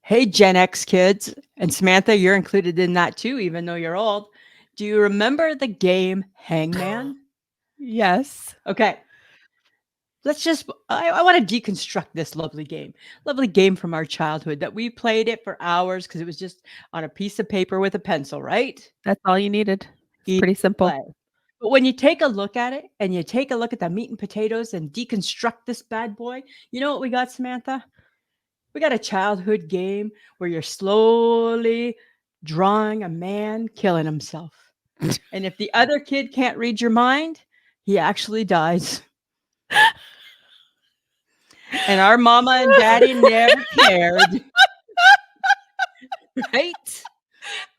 Hey, Gen X kids. And Samantha, you're included in that too, even though you're old. Do you remember the game Hangman? Yes. Okay. I want to deconstruct this lovely game. Lovely game from our childhood that we played it for hours because it was just on a piece of paper with a pencil, right? That's all you needed. It's Easy pretty to simple. play. But when you take a look at it and you take a look at the meat and potatoes and deconstruct this bad boy, you know what we got, Samantha? We got a childhood game where you're slowly drawing a man killing himself. And if the other kid can't read your mind, he actually dies. And our mama and daddy never cared. Right?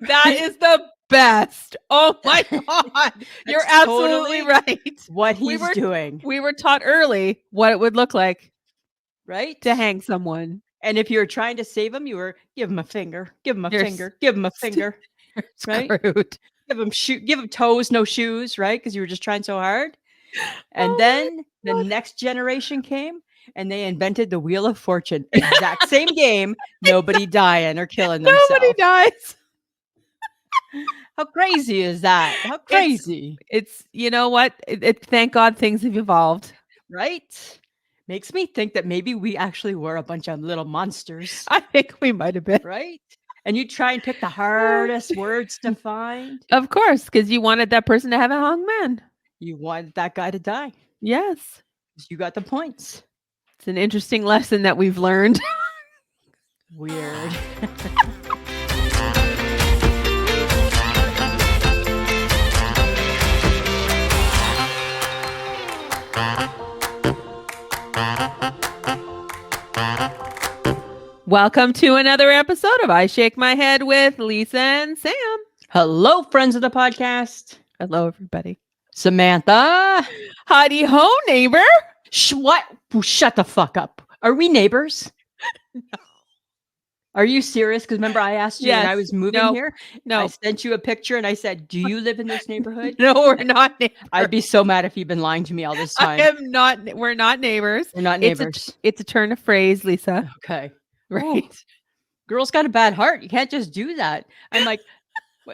That is the best. Oh my God. You're absolutely right. What he's doing. We were taught early what it would look like, right? To hang someone. And if you were trying to save him, you were give him a finger, give him a finger, give him a finger. Right? Screwed. Give him toes, no shoes, right? Because you were just trying so hard. And then the next generation came and they invented the Wheel of Fortune. Exact same game. Nobody dying or killing themselves. Nobody dies. How crazy is that? How crazy. It's you know what? Thank God things have evolved. Right? Makes me think that maybe we actually were a bunch of little monsters. I think we might have been. Right? And you try and pick the hardest words to find. Of course, because you wanted that person to have a hangman. You wanted that guy to die. Yes. You got the points. It's an interesting lesson that we've learned. Weird. Welcome to another episode of I Shake My Head with Lisa and Sam. Hello, friends of the podcast. Hello, everybody. Samantha. Howdy ho, neighbor. What? Shut the fuck up. Are we neighbors? No. Are you serious? Because remember I asked you when I was moving here? No. I sent you a picture and I said, do you live in this neighborhood? No, we're not neighbors. I'd be so mad if you've been lying to me all this time. We're not neighbors. We're not neighbors. It's a turn of phrase, Lisa. Okay. Right. Ooh. Girl's got a bad heart. You can't just do that. I'm like,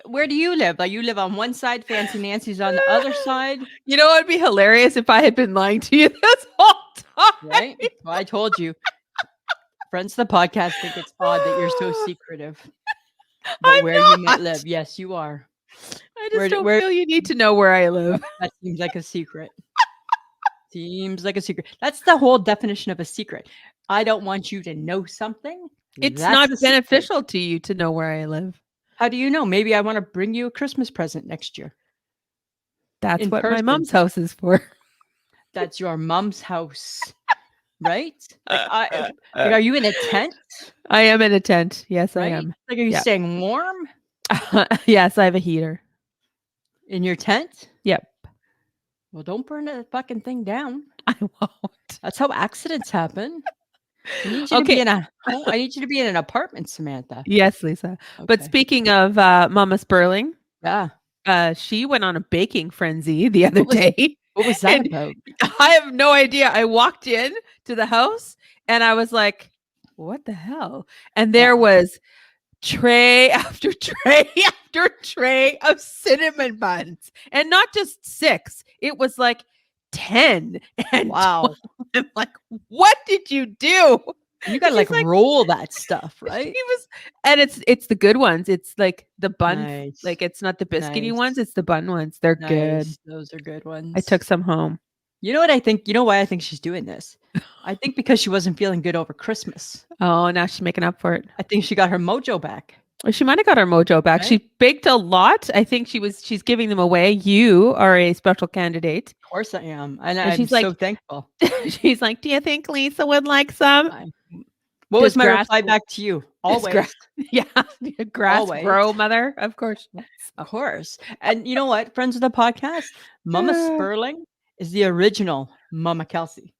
where do you live? Like you live on one side, Fancy Nancy's on the other side. You know, it'd be hilarious if I had been lying to you this whole time. Right? Well, I told you. Friends of the podcast think it's odd that you're so secretive. But where you might live. Yes, you are. I just don't feel you need to know where I live. That seems like a secret. Seems like a secret. That's the whole definition of a secret. I don't want you to know something. It's not beneficial to you to know where I live. How do you know? Maybe I want to bring you a Christmas present next year. That's what my mom's house is for. That's your mom's house, right? Are you in a tent? I am in a tent. Yes, I am. Like, are you staying warm? Yes, I have a heater. In your tent? Yep. Well, don't burn that fucking thing down. I won't. That's how accidents happen. I need you to be in an apartment, Samantha. Yes, Lisa. Okay. But speaking of Mama Sperling, she went on a baking frenzy the other day. What was that about? I have no idea. I walked in to the house and I was like, what the hell? And there was tray after tray after tray of cinnamon buns. And not just 6. It was like 10 and wow. 12. I'm like, what did you do? You gotta like roll that stuff, right? And it's the good ones. It's like the bun, like it's not the biscuity ones, it's the bun ones. They're good. Those are good ones. I took some home. You know what I think? You know why I think she's doing this? I think because she wasn't feeling good over Christmas. Oh, now she's making up for it. I think she got her mojo back. Well, she might have got her mojo back. Right? She baked a lot. I think she's giving them away. You are a special candidate. Of course I am. And I'm she's so thankful. She's like, do you think Lisa would like some? What was my reply back to you? Always. Grass grow, mother. Of course. Of course. And you know what? Friends of the podcast, Mama Sperling is the original Mama Kelsey.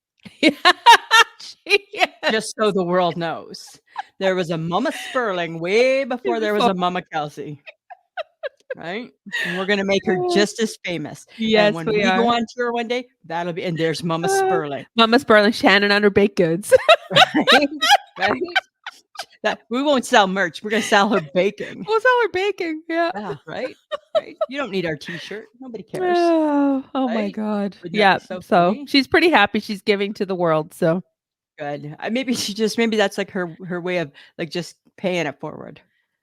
Just so the world knows. There was a Mama Sperling way before there was a Mama Kelsey. Right? And we're going to make her just as famous. Yes, and when we go on tour one day, that'll be, and there's Mama Sperling. Mama Sperling, Shannon on her baked goods. Right? That we won't sell merch. We're gonna sell her baking. We'll sell her baking. Yeah. Yeah, right? Right? You don't need our T-shirt. Nobody cares, Oh my right? God. Wouldn't that be Yeah. so So funny? she's pretty happy she's giving to the world. So Good. Maybe that's like her way of like just paying it forward.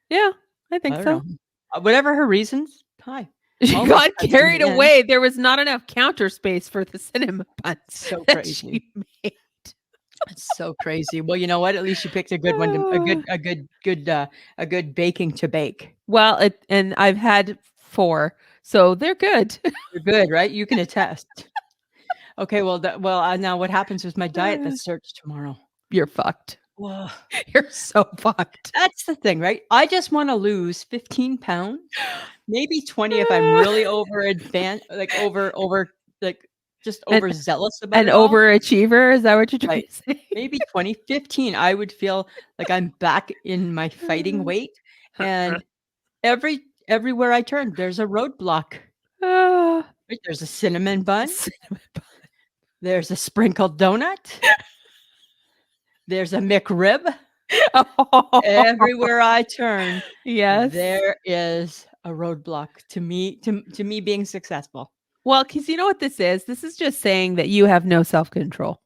yeah, I I think don't so. know. Whatever her reasons. Hi. She All makes got sense in carried the end. away. There was not enough counter space for the cinnamon buns So that crazy. she made. It's so crazy. Well, you know what? At least you picked a good one to Oh. a good baking to bake. Well, and I've had 4, so they're good. You're good, right? You can attest. Okay, now what happens with my diet that starts tomorrow? You're fucked. Well, You're so fucked. that's the thing, right? I just wanna lose 15 pounds, maybe 20 if I'm really over advanced, like like just An overzealous about an it all. overachiever, is that what you're trying Right. to say? Maybe 20, 15, I would feel like I'm back in my fighting weight, and everywhere I turn, there's a roadblock. Ah, Right? There's a cinnamon bun, cinnamon bun. there's a sprinkled donut, there's a McRib. Everywhere I turn, Yes. there is a roadblock to me being successful. Well, because you know what this is? This is just saying that you have no self-control.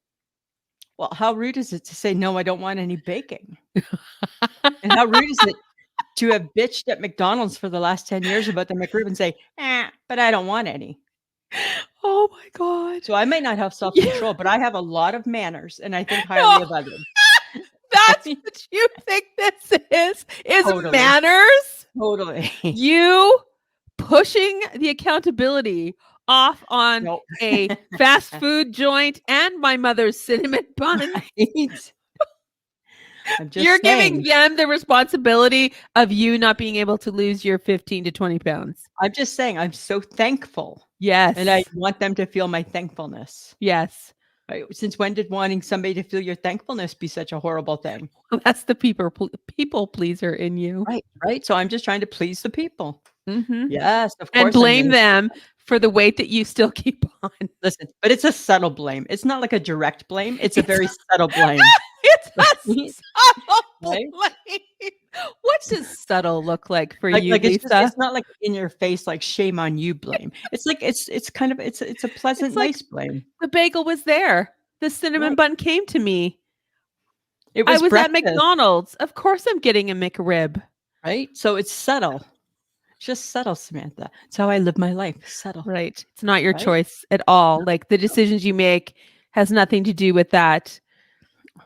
Well, how rude is it to say, "No, I don't want any baking?" And how rude is it to have bitched at McDonald's for the last 10 years about the McRib and say, but I don't want any." Oh my God. So I might not have Yeah. self-control, but I have a lot of manners, and I think No, highly of others. that's Right? what you think this is Totally, manners? totally. You pushing the accountability off on Nope. a fast food joint and my mother's cinnamon bun. Right? I'm You're just giving saying. them the responsibility of you not being able to lose your 15 to 20 pounds. I'm just saying I'm so thankful, and I Yes. want them to feel my thankfulness. Yes. Right? Since when did wanting somebody to feel your thankfulness be such a horrible thing? That's the people pleaser in you. Right, right? So I'm just trying to please the people. Mhm. Yes, of And course I'm blame gonna do them that. for the weight that you still keep on. Listen, but it's a subtle blame. It's not like a direct blame. It's a It's very subtle blame. it's a Right? subtle Right? blame. What does subtle look like for you, Like Lisa? it's not like in your face, like shame on you blame. It's like it's kind of it's a pleasant, It's like nice blame. the bagel was there. The cinnamon Right. bun came to me. It I was was at breakfast, McDonald's. Of course I'm getting a McRib. right? So it's subtle. Just subtle, Samantha. It's how I live my life. Subtle, Right. It's not your right? choice at all. No, Like the no. decisions you make has nothing to do with that.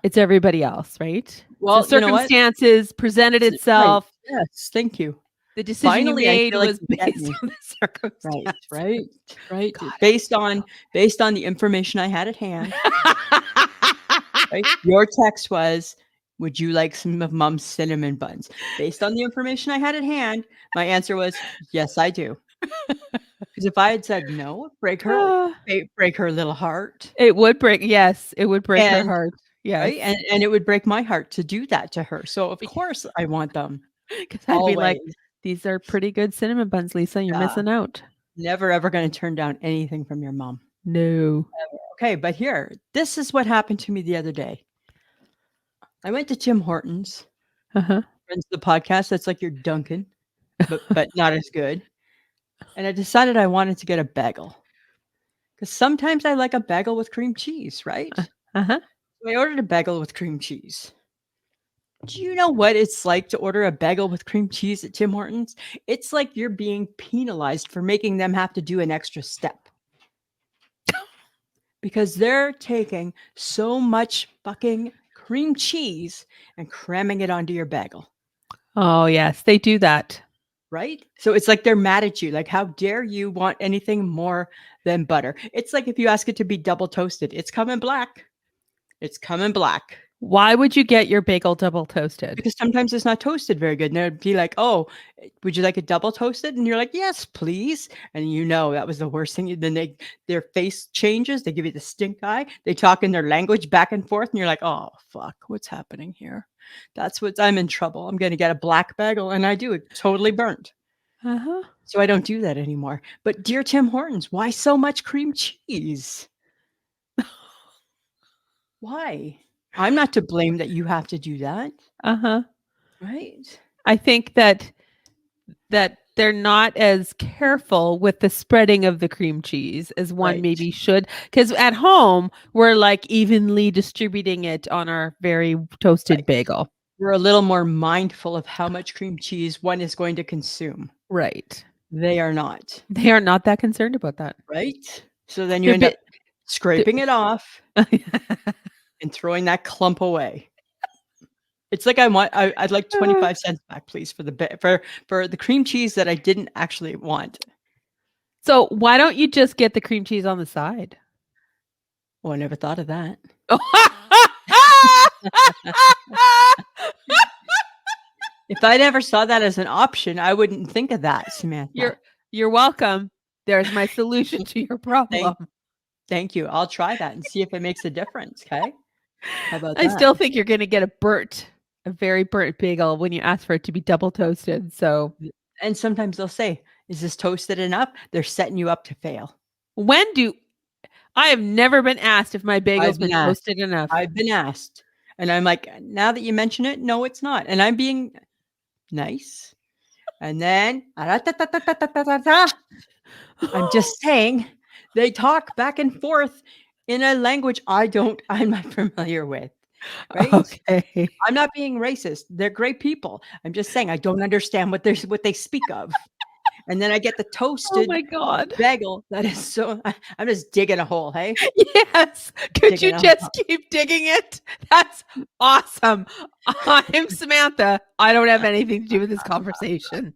It's everybody else, right? The Well, you know what? circumstances presented Right. itself. Yes, thank you. The decision you Finally, I made feel like was you get based me. on the Right, circumstance. right, right. God, I Based on the information I had at hand, hate right? you. Your text was, "Would you like some of Mom's cinnamon buns?" Based on the information I had at hand, my answer was, "Yes, I do." Because if I had said no, Ah, break her little heart, it would break, yes, it would break her and heart. Yes. right, and it would break my heart to do that to her. So of course I want them Because I'd be like, always. these are pretty good cinnamon buns, Lisa. You're Yeah, missing out. never ever going to turn down anything from your mom. No. Okay, but here, this is what happened to me the other day. I went to Tim Hortons, Uh-huh. friends of the podcast. That's like your Dunkin', but not as good. And I decided I wanted to get a bagel because sometimes I like a bagel with cream cheese, right? Uh-huh. So I ordered a bagel with cream cheese. Do you know what it's like to order a bagel with cream cheese at Tim Hortons? It's like you're being penalized for making them have to do an extra step because they're taking so much fucking cream cheese and cramming it onto your bagel. Oh, yes, they do that. Right? So it's like they're mad at you. Like, how dare you want anything more than butter? It's like if you ask it to be double toasted, it's coming black. It's coming black. Why would you get your bagel double toasted? Because sometimes it's not toasted very good. And they'd be like, "Oh, would you like it double toasted?" And you're like, "Yes, please." And you know that was the worst thing. Then their face changes. They give you the stink eye. They talk in their language back and forth, and you're like, "Oh fuck, what's happening here?" I'm in trouble. I'm gonna get a black bagel, and I do it totally burnt. Uh-huh. So I don't do that anymore. But dear Tim Hortons, why so much cream cheese? Why? I'm not to blame that you have to do that. Uh-huh. Right. I think that they're not as careful with the spreading of the cream cheese as one Right. maybe should. Because at home, we're like evenly distributing it on our very toasted Right. bagel. We're a little more mindful of how much cream cheese one is going to consume. Right. They are not. They are not that concerned about that. Right. So then you They're end up bit. scraping it off and throwing that clump away. It's like I'd like 25 cents back, please, for for the cream cheese that I didn't actually want. So why don't you just get the cream cheese on the side? Oh, I never thought of that. If I never saw that as an option, I wouldn't think of that, Samantha. You're welcome. There's my solution to your problem. Thank you. I'll try that and see if it makes a difference. Okay. How about I that? still think you're going to get a very burnt bagel when you ask for it to be double toasted. So And sometimes they'll say, "Is this toasted enough?" They're setting you up to fail. I have never been asked if my bagel's I've been been asked. toasted enough. I've been asked. And I'm like, now that you mention it, no, it's not. And I'm being nice. And then I'm just saying they talk back and forth in a language I'm not familiar with. Right? Okay. I'm not being racist. They're great people. I'm just saying I don't understand what they speak of. And then I get the Oh toasted my God. bagel that is so I'm just digging a hole, hey? Yes. Could you Digging a just hole. keep digging it? That's awesome. I'm Samantha. I don't have anything to do with this conversation.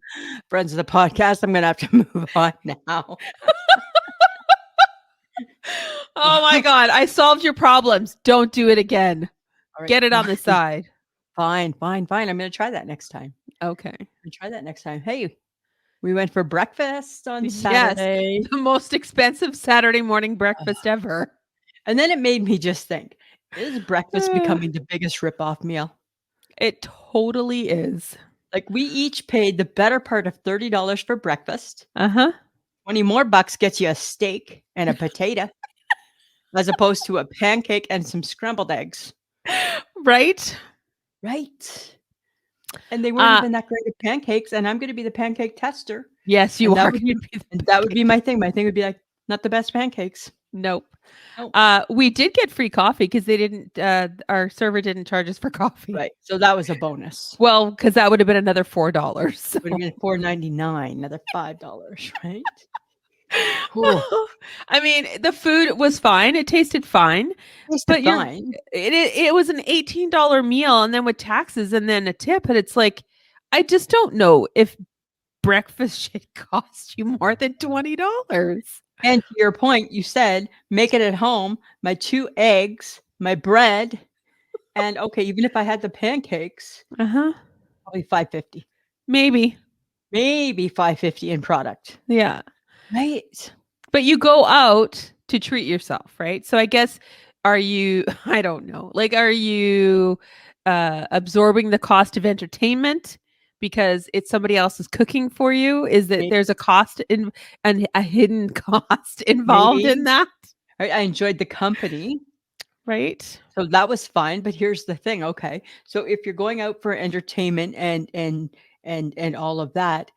Friends of the podcast, I'm gonna have to move on now. Oh my God. I solved your problems. Don't do it again. All right, Get it on the side. fine. I'm gonna try that next time. Okay. Try that next time. Hey, we went for breakfast on Yes. Saturday. The most expensive Saturday morning breakfast ever. And then it made me just think, is breakfast Uh, becoming the biggest rip-off meal? It totally is. Like we each paid the better part of $30 for breakfast. Uh-huh. 20 more bucks gets you a steak and a potato, as opposed to a pancake and some scrambled eggs. Right? Right. And they weren't even that great of pancakes, and I'm gonna be the pancake tester. Yes, you And that are would gonna be be the and that would be pancake. my thing. My thing would be like, not the best pancakes. Nope. Nope. We did get free coffee because they didn't our server didn't charge us for coffee. Right. So that was a bonus. Well, because that would have been another $4. So. Would have been $4.99, another $5, right? Whew. I mean, the food was fine. It tasted fine. Tasted But fine. it was an $18 meal and then with taxes and then a tip. And it's like, I just don't know if breakfast should cost you more than $20. And to your point, you said, make it at home, my 2 eggs, my bread, and okay, even if I had the pancakes, Uh-huh. probably $5.50. Maybe. Maybe $5.50 in product. Yeah. Right. But you go out to treat yourself, right? So I guess are you I don't know. Like are you absorbing the cost of entertainment because it's somebody else's cooking for you? Is that Maybe. there's a cost in and a hidden cost involved in Maybe. that? I enjoyed the company. Right? So that was fine, but here's the thing, okay? So if you're going out for entertainment and all of that,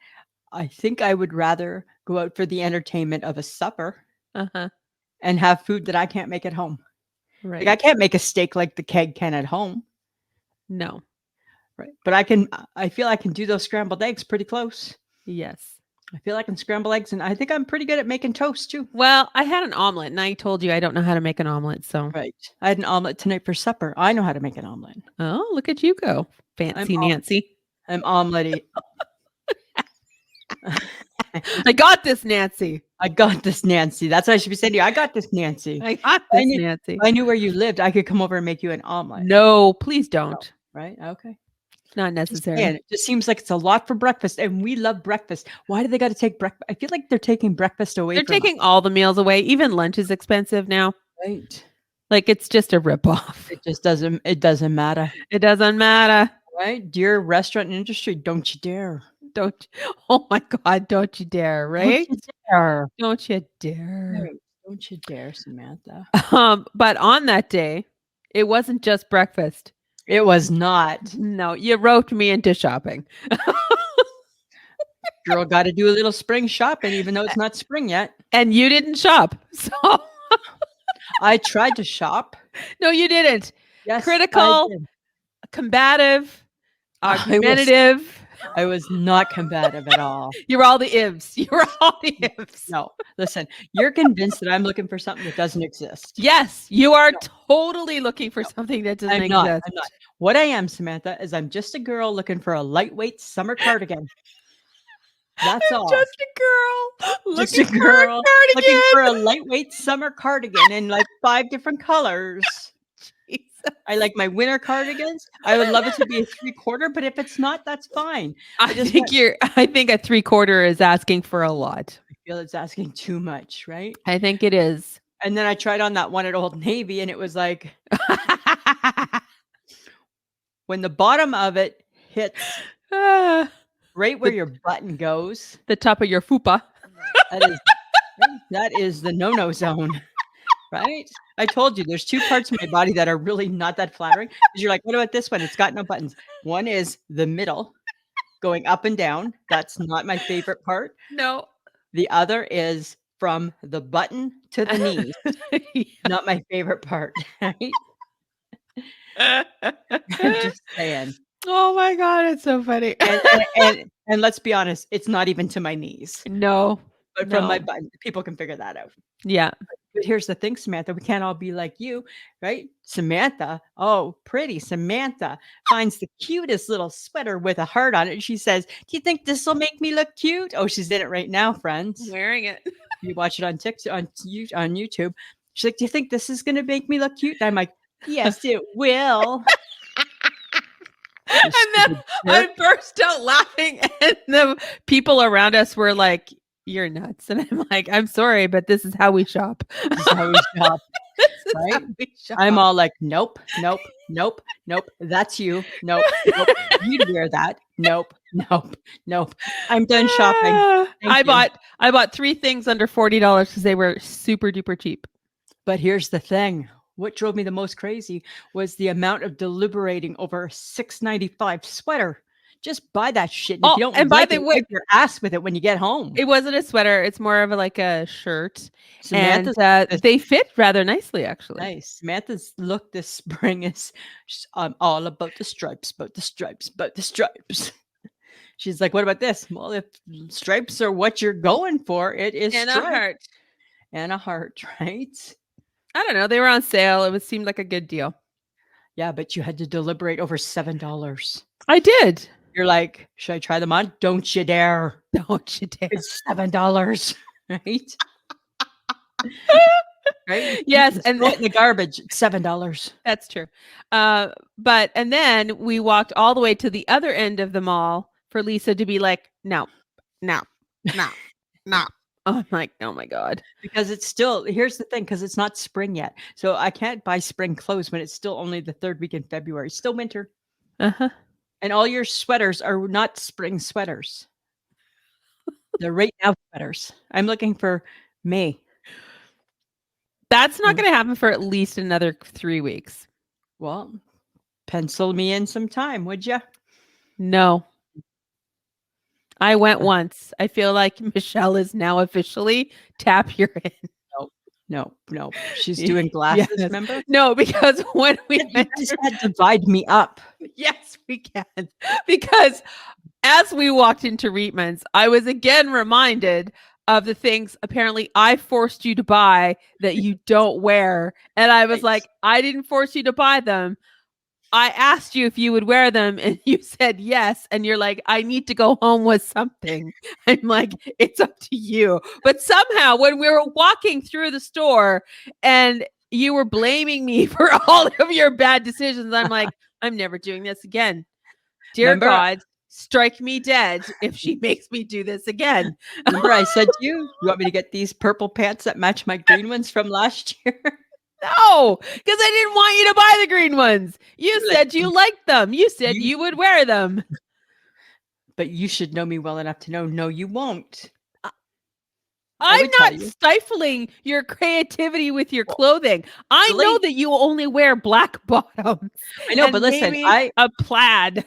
I think I would rather go out for the entertainment of a supper Uh-huh. and have food that I can't make at home. Right. Like I can't make a steak like the keg can at home, No. right? But I feel I can do those scrambled eggs pretty close. Yes. I feel I can scramble eggs, and I think I'm pretty good at making toast too. Well, I had an omelet and I told you I don't know how to make an omelet, so. Right. I had an omelet tonight for supper. I know how to make an omelet. Oh, look at you go. Fancy Nancy. I'm omelette. I got this, Nancy. I got this, Nancy. That's what I should be saying to you. I got this, Nancy. I got this, Nancy. If I knew where you lived, I could come over and make you an omelet. No, please don't. Right? Okay. Not Just necessary. saying, it just seems like it's a lot for breakfast, and we love breakfast. Why do they got to take breakfast? I feel like they're taking breakfast away They're from us. taking all the meals away. Even lunch is expensive now. Right. Like it's just a ripoff. It doesn't matter. It doesn't matter. Right? Dear restaurant industry, don't you dare. Don't. Oh my God! Don't you dare! Right? Don't you dare. Don't you dare. Right. Don't you dare, Samantha. But on that day, it wasn't just breakfast. It was not. No, you roped me into shopping. Girl got to do a little spring shopping, even though it's not spring yet. And you didn't shop. So I tried to shop. no, you didn't. Yes, I Critical, did. combative, I argumentative. was not combative at all. You're all the ifs. You're all the ifs. No, listen, you're convinced that I'm looking for something that doesn't exist. Yes, you are No. totally looking for something that doesn't I'm exist. not. I'm not. What I am, Samantha, is I'm just a girl looking for a lightweight summer cardigan. That's all. Just a girl Just looking a for a girl cardigan. looking for a lightweight summer cardigan in like 5 different colors. Jesus. I like my winter cardigans. I would love it to be a 3/4, but if it's not, that's fine. I just think I think a 3/4 is asking for a lot. I feel it's asking too much, right? I think it is. And then I tried on that one at Old Navy, and it was like when the bottom of it hits Ah, right where your button goes, the top of your fupa. that is the no-no zone, right? I told you there's 2 parts of my body that are really not that flattering. 'Cause you're like, what about this one? It's got no buttons. One is the middle, going up and down. That's not my favorite part. No. The other is from the button to the knees. Not my favorite part, right? I'm just saying. Oh my god, it's so funny. And let's be honest, it's not even to my knees. No. But from my button, people can figure that out. Yeah. But here's the thing, Samantha, we can't all be like you, right? Samantha, oh, pretty Samantha finds the cutest little sweater with a heart on it. She says, "Do you think this will make me look cute?" Oh, she's in it right now, friends. Wearing it. You watch it on TikTok, on YouTube. She's like, "Do you think this is going to make me look cute?" And I'm like, "Yes, it will." And then I burst out laughing, and the people around us were like, "You're nuts." And I'm like, "I'm sorry, but this is how we shop." This is how we shop. This is Right? how we shop. I'm all like, nope, nope, nope, nope. That's you. Nope, nope. You'd wear that. Nope, nope, nope. I'm done shopping. I Thank you. I bought 3 things under $40 because they were super duper cheap. But here's the thing. What drove me the most crazy was the amount of deliberating over a $6.95 sweater. Just buy that shit. And if you don't and by like the it, way, wipe your ass with it when you get home. it wasn't a sweater. It's more of like a shirt. Samantha's And they fit rather nicely, actually. nice. Samantha's look this spring is I'm all about the stripes, about the stripes, about the stripes. She's like, what about this? Well, if stripes are what you're going for, it is And a stripes. heart. And a heart, right? I don't know. They were on sale. It seemed like a good deal. Yeah, but you had to deliberate over $7. I did. You're like, should I try them on? Don't you dare. Don't you dare. It's $7, right? Right? Yes, and throw it in the garbage. It's $7. That's true. And then we walked all the way to the other end of the mall for Lisa to be like, no. I'm like, oh my God. Because it's still, here's the thing, because it's not spring yet. So I can't buy spring clothes when it's still only the 3rd week in February. It's still winter. Uh-huh. And all your sweaters are not spring sweaters. They're right now sweaters. I'm looking for May. That's not going to happen for at least another 3 weeks. Well, pencil me in some time, would you? No. I went once. I feel like Michelle is now officially tap your in. No. She's doing glasses, Yes. remember? No, because when we You just had to divide me up. yes, we can. Because as we walked into Reitman's, I was again reminded of the things apparently I forced you to buy that you don't wear. And I was Right. like, I didn't force you to buy them. I asked you if you would wear them and you said yes. And you're like, I need to go home with something. I'm like, it's up to you. But somehow when we were walking through the store and you were blaming me for all of your bad decisions, I'm like, I'm never doing this again. Dear Remember- God, strike me dead if she makes me do this again. Remember I said to you, you want me to get these purple pants that match my green ones from last year? No, because I didn't want you to buy the green ones. You You're said like, you liked them. You said you- you would wear them. But you should know me well enough to know, no, you won't. I'm would tell not you. stifling your creativity with your Well, clothing. I the know late that you only wear black bottoms I know, but and maybe a plaid.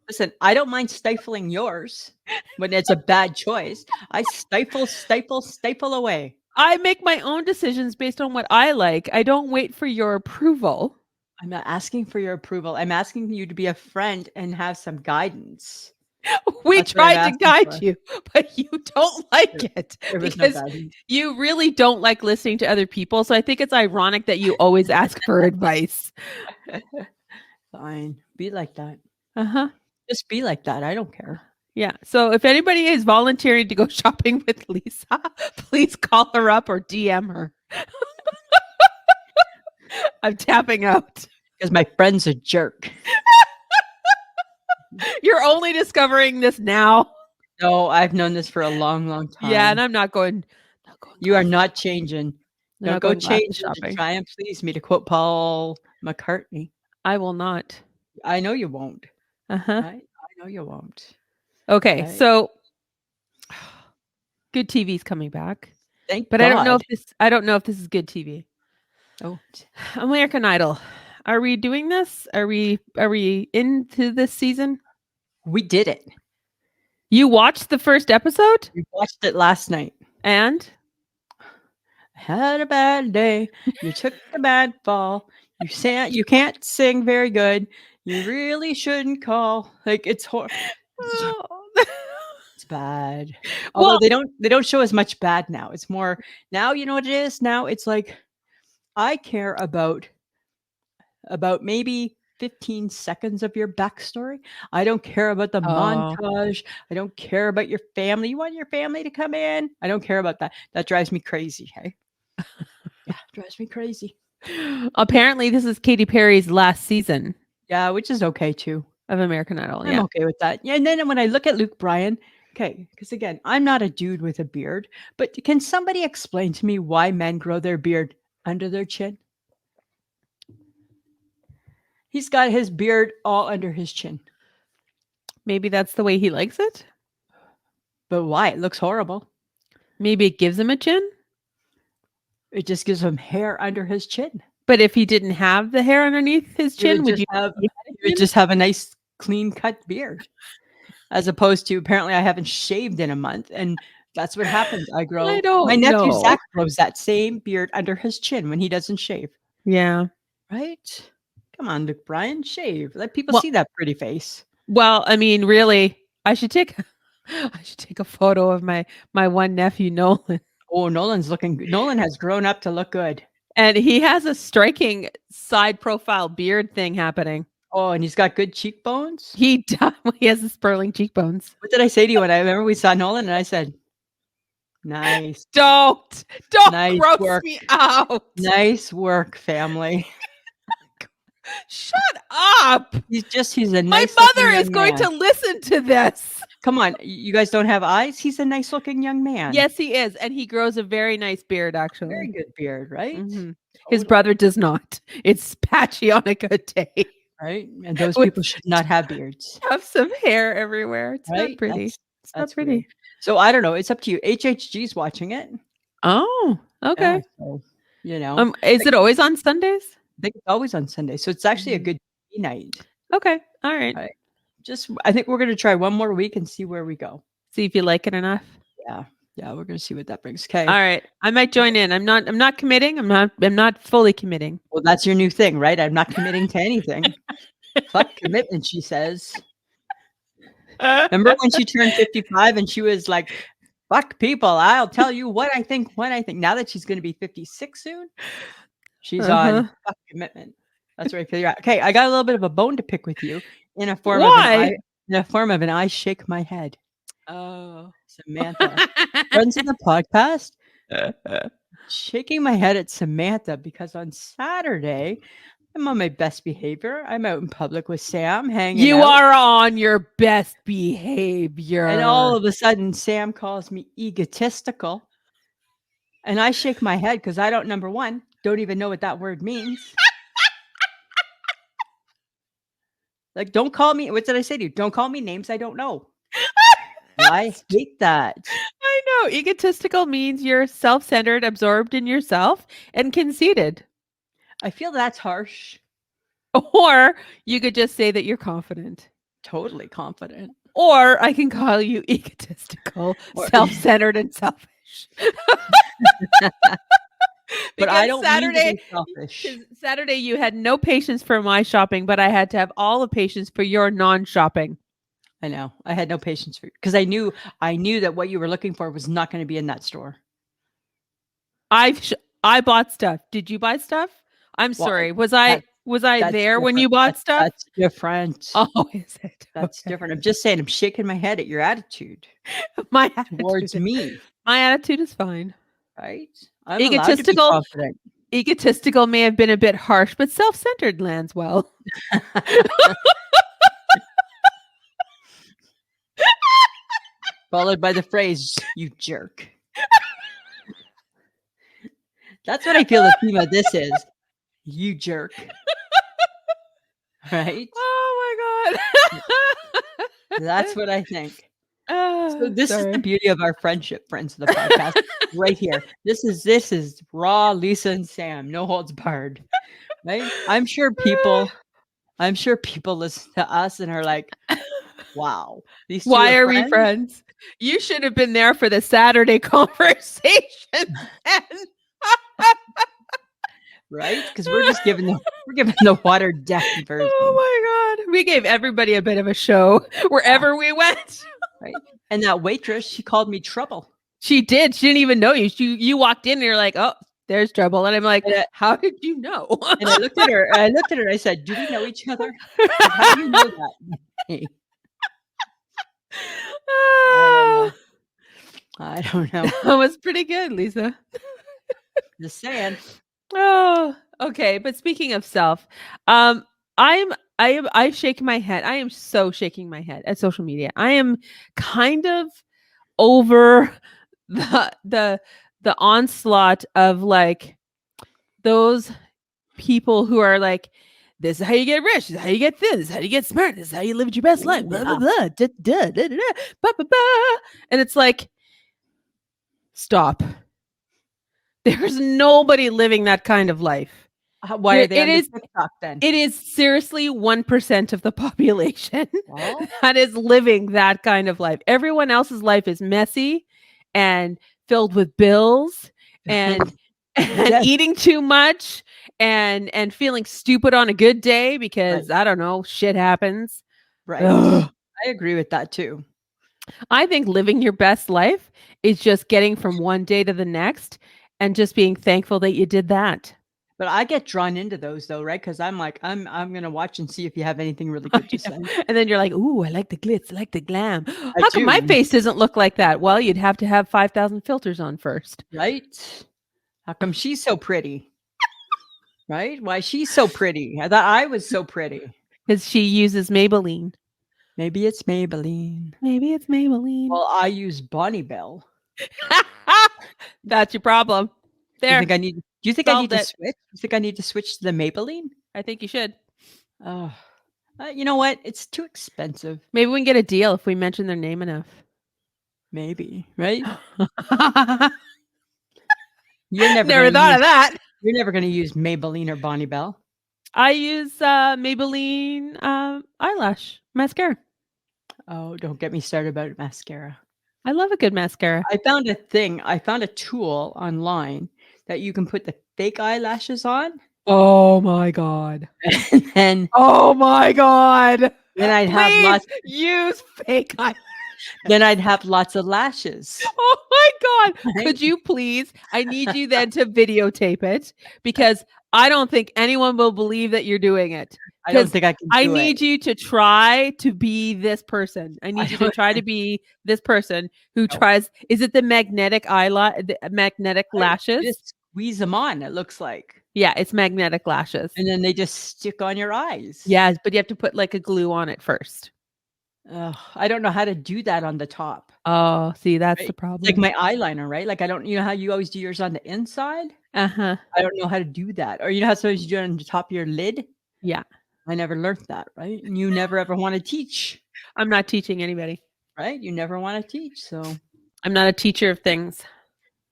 listen, I don't mind stifling yours when it's a bad choice. I stifle away. I make my own decisions based on what I like. I don't wait for your approval. I'm not asking for your approval. I'm asking you to be a friend and have some guidance. We That's what I'm tried to asking guide for. you, but you don't like it There was no because guidance. you really don't like listening to other people. So I think it's ironic that you always ask for advice. Fine. Be like that. Uh-huh. Just be like that. I don't care. Yeah. So if anybody is volunteering to go shopping with Lisa, please call her up or DM her. I'm tapping out. Because my friend's a jerk. You're only discovering this now. No, I've known this for a long, long time. Yeah, and I'm not going. You are not changing. I'm Don't not go going glasses changing to shopping. try and please me, to quote Paul McCartney. I will not. I know you won't. Uh-huh. I know you won't. Okay, Right? so good TV's coming back. Thank But God. I don't know if this is good TV. Oh, American Idol. Are we doing this? Are we into this season? we did it. You watched the first episode? We watched it last night. And Had a bad day. You took a bad fall. You can't sing very good. You really shouldn't call. Like it's it's bad. Although well, they don't show as much bad now. It's more now, you know what it is? Now it's like I care about maybe 15 seconds of your backstory. I don't care about the montage. I don't care about your family. You want your family to come in? I don't care about that. That drives me crazy. Hey, yeah, drives me crazy. apparently this is Katy Perry's last season Yeah, which is okay too. of American Idol. I'm okay with that. Yeah, and then when I look at Luke Bryan, okay, because again, I'm not a dude with a beard, but can somebody explain to me why men grow their beard under their chin? He's got his beard all under his chin. Maybe that's the way he likes it. But why? It looks horrible. Maybe it gives him a chin. It just gives him hair under his chin. But if he didn't have the hair underneath his chin, would you just have a nice clean cut beard? As opposed to apparently I haven't shaved in a month, and that's what happens. I grow. I don't My nephew know. Zach grows that same beard under his chin when he doesn't shave. Yeah. Right? Come on, Luke Bryan, shave. Let people Well- see that pretty face. Well, I mean, really, I should take a photo of my one nephew Nolan. Oh, Nolan has grown up to look good. And he has a striking side profile beard thing happening. Oh, and he's got good cheekbones. He has the spurling cheekbones. What did I say to you when I remember we saw Nolan and I said, nice. Don't Nice gross work. me out. Nice work, family. Shut up. He's a My nice mother looking is young going man. to listen to this. Come on, you guys don't have eyes? He's a nice looking young man. Yes, he is. And he grows a very nice beard, actually. Very good beard, right? Mhm. His brother does not. It's patchy on a good day. Right? And those With people should not have beards. Tufts of hair everywhere. It's Right? not pretty. It's not That's pretty. weird. So I don't know. It's up to you. HHG's watching it. Oh, okay. Yeah, so, you know, Is it always on Sundays? I think it's always on Sunday. So it's actually a Mhm. good TV night. Okay. All right. Right. I think we're going to try one more week and see where we go. See if you like it enough. Yeah. Yeah, we're going to see what that brings. Okay. All right. I might join in. I'm not committing. I'm not fully committing. Well, that's your new thing, right? I'm not committing to anything. Fuck commitment, she says. Remember when she turned 55 and she was like, fuck people. I'll tell you what I think when I think. Now that she's going to be 56 soon, she's on fuck commitment. That's what I figure out. Okay, I got a little bit of a bone to pick with you in a form of an I shake my head. Oh. Samantha. Friends of the podcast. Shaking my head at Samantha because on Saturday, I'm on my best behavior. I'm out in public with Sam hanging You out. are on your best behavior. And all of a sudden, Sam calls me egotistical. And I shake my head because I don't, number one, don't even know what that word means. Like, don't call me, what did I say to you? Don't call me names I don't know. I hate that. I I know. Egotistical means you're self-centered, absorbed in yourself, and conceited. I feel that's harsh. Or you could just say that you're confident. Totally confident. Or I can call you egotistical, Or, self-centered, and selfish. but I Because don't mean to be selfish. Saturday you had no patience for my shopping, but I had to have all the patience for your non-shopping. I know. I had no patience for because I knew that what you were looking for was not going to be in that store. I bought stuff. Did you buy stuff? I'm Well, sorry. Was I that's there when you different. bought stuff? That's different. Oh, is it? That's Okay. different. I'm just saying. I'm shaking my head at your attitude My towards attitude. me. My attitude is fine. Right? I'm allowed to be Egotistical confident. Egotistical may have been a bit harsh, but self-centered lands well. Followed by the phrase, "You jerk." That's what I feel the theme of this is. You jerk. Right? Oh my god. That's what I think. So Oh, this is the sorry. beauty of our friendship, friends of the podcast, right here. This is raw Lisa and Sam, no holds barred. Right? I'm sure people listen to us and are like, wow, these two Why are are we friends, friends? You should have been there for the Saturday conversation. right? Because we're just giving the watered down version. Oh my god. We gave everybody a bit of a show wherever we went. Right? And that waitress, she called me trouble. She did. She didn't even know you. You walked in and you're like, oh, there's trouble. And I'm like, how did you know? And I looked at her. I said, "Do we know each other? Like, how do you know that?" Hey, I don't know. That was pretty good, Lisa. Just saying. Oh, okay. But speaking of self, I shake my head. I am so shaking my head at social media. I am kind of over the onslaught of like those people who are like, this is how you get rich, this is how you get thin, this is how you get smart, this is how you live your best life, blah blah blah, da, da, da, da, da, ba, ba, ba. And it's like, stop. There's nobody living that kind of life. Why are they on TikTok then? It is seriously 1% of the population Well, that is living that kind of life. Everyone else's life is messy and filled with bills and Yes. eating too much and feeling stupid on a good day because I don't know, shit happens. Right. Ugh. I agree with that too. I think living your best life is just getting from one day to the next and just being thankful that you did that. But I get drawn into those though, right? Because I'm like, I'm gonna watch and see if you have anything really good to say. And then you're like, ooh, I like the glitz, I like the glam. I How come my do. face doesn't look like that? Well, you'd have to have 5,000 filters on first. Right? How come she's so pretty? Right? Why she's so pretty? I thought I was so pretty. Because she uses Maybelline. Maybe it's Maybelline. Maybe it's Maybelline. Well, I use Bonnie Bell. That's your problem. Do There. you think I need to Solved switch? You think I need to switch to the Maybelline? I think you should. Oh, you know what? It's too expensive. Maybe we can get a deal if we mention their name enough. Maybe, right? Never thought of that. You're never going to use Maybelline or Bonnie Bell. I use Maybelline eyelash mascara. Oh, don't get me started about mascara. I love a good mascara. I found a tool online that you can put the fake eyelashes on. Oh my god. And then Oh my god. then I'd have Please lots use fake eyelash. then I'd have lots of lashes. Oh my god. Right? Could you please? I need you then to videotape it because I don't think anyone will believe that you're doing it. I don't think I can do I it. need you to try to be this person. I need you to try to be this person who tries. Is it the magnetic magnetic lashes? Just squeeze them on, it looks like. Yeah, it's magnetic lashes. And then they just stick on your eyes. Yeah, but you have to put like a glue on it first. I don't know how to do that on the top. Oh, see, that's Right? the problem. Like my eyeliner, right? Like I don't, you know how you always do yours on the inside? Uh-huh. I don't know how to do that. Or you know how sometimes you do it on the top of your lid? Yeah. I never learned that, right? And you never ever want to teach, I'm not teaching anybody. right? You never want to teach. So I'm not a teacher of things.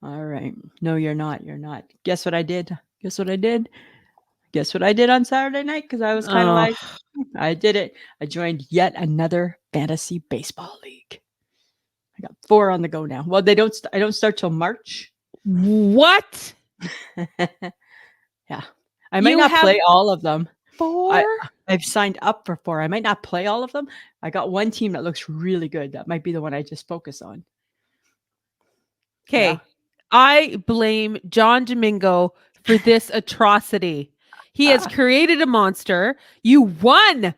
All right. No, you're not. You're not. Guess what I did? Guess what I did? Guess what I did on Saturday night? Because I was kind of Oh, like, I did it. I joined yet another fantasy baseball league. I got 4 on the go now. Well, they don't. I don't start till March. what? Yeah, I might You not have play all of them. 4? I've signed up for 4. I might not play all of them. I got one team that looks really good. That might be the one I just focus on. Yeah. Okay. I blame John Domingo for this atrocity. He has Ah, created a monster. You won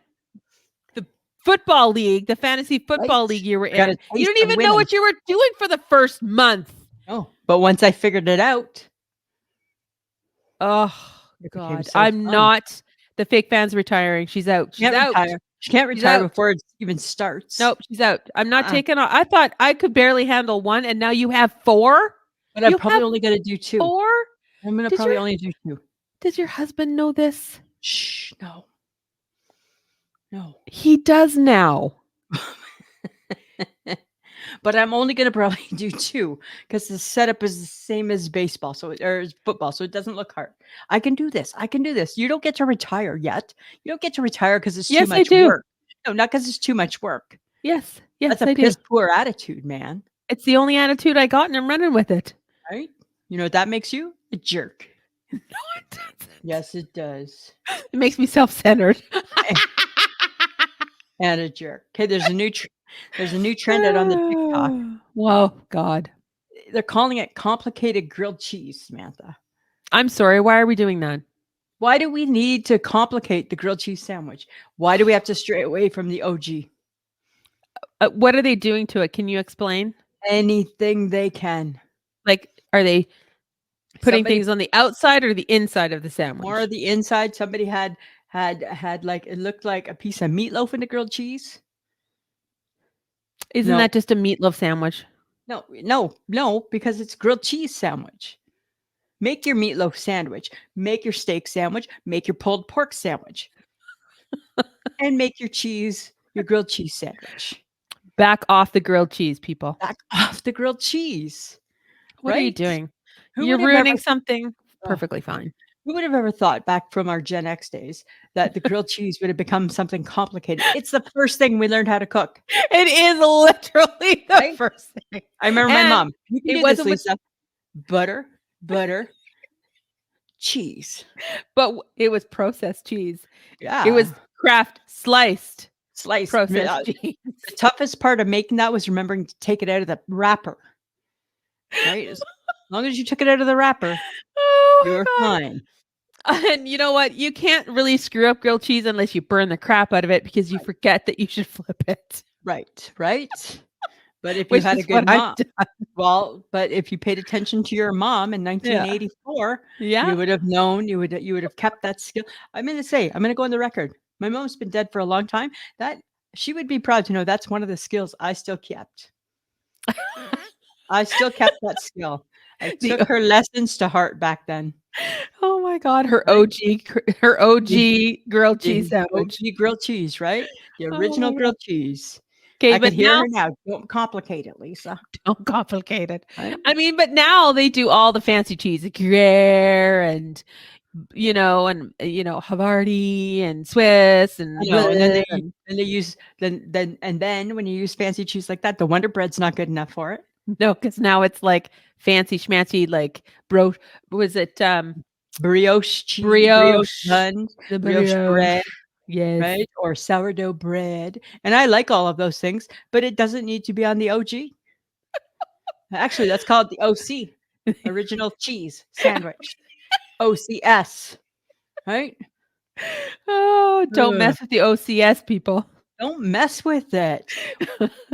the football league, the fantasy right. football league you were I got a in. You taste didn't of even know winning. what you were doing for the first month. Oh, but once I figured it out, Oh, it became God. so I'm fun. not. The fake fan's retiring. She's out. She's Can't out. retire. She can't She's retire out. before it even starts. Nope, she's out. I'm not Uh-uh. taking on. I thought I could barely handle 1, and now you have 4? But I'm You probably have only gonna do 2. 4? I'm gonna Does your probably only do 2. does your husband know this? Shh, no. No. He does now. But I'm only gonna probably do 2 because the setup is the same as baseball, or as football, so it doesn't look hard. I can do this. I can do this. You don't get to retire yet. You don't get to retire because it's too Yes, I much do. work. No, not because it's too much work. Yes, That's yes, a I do. piss poor attitude, man. It's the only attitude I got, and I'm running with it. Right? You know what that makes you? A jerk. No, it doesn't. Yes, it does. It makes me self-centered. And a jerk. Okay, there's a new trend out on the TikTok. Whoa, God. They're calling it complicated grilled cheese, Samantha. I'm sorry. Why are we doing that? Why do we need to complicate the grilled cheese sandwich? Why do we have to stray away from the OG? What are they doing to it? Can you explain? Anything they can. Like, are they putting Somebody things on the outside or the inside of the more sandwich? of the inside. Somebody had like it looked like a piece of meatloaf in the grilled cheese. Isn't No, that just a meatloaf sandwich? no, because it's grilled cheese sandwich. Make your meatloaf sandwich. Make your steak sandwich. Make your pulled pork sandwich. And make your grilled cheese sandwich. Back off the grilled cheese, people. Back off the grilled cheese. What are you Right? doing? Who You're would have ever ruining something oh, perfectly fine. who would have ever thought back from our Gen X days that the grilled cheese would have become something complicated? It's the first thing we learned how to cook, It is literally the right? first thing. I remember my And mom. You can it do this, wasn't with, Lisa. Butter, cheese. but it was processed cheese. It Yeah. was Kraft sliced Sliced. processed cheese. The toughest part of making that was remembering to take it out of the wrapper. Right? As long as you took it out of the wrapper, you were Oh my God. fine. And you know what? You can't really screw up grilled cheese unless you burn the crap out of it because you forget that you should flip it, Right. But if you which had a is what good I've mom, done. well, but if you paid attention to your mom in Yeah. 1984, Yeah. you would have known, you would have kept that skill. I'm gonna go on the record. My mom's been dead for a long time. That she would be proud to know that's one of the skills I still kept. I still kept that skill. I The took her lessons to heart back then. Oh my God, her Right? The OG grilled cheese the sandwich. OG grilled cheese, right? The Oh original my God. grilled cheese. Okay, I could but hear now her now. Don't complicate it, Lisa. don't complicate it. Right? I mean, but now they do all the fancy cheese, like Gruyere and Havarti and Swiss and I know, and then and they use then when you use fancy cheese like that, the Wonder Bread's not good enough for it. no, because now it's like fancy schmancy, like was it Brioche cheese, brioche brioche? buns, The brioche bread, brioche. Yes. right? Or sourdough bread. And I like all of those things, but it doesn't need to be on the OG. Actually, that's called the OC, original cheese sandwich. OCS, right? Oh, don't Ugh. mess with the OCS people. Don't mess with it.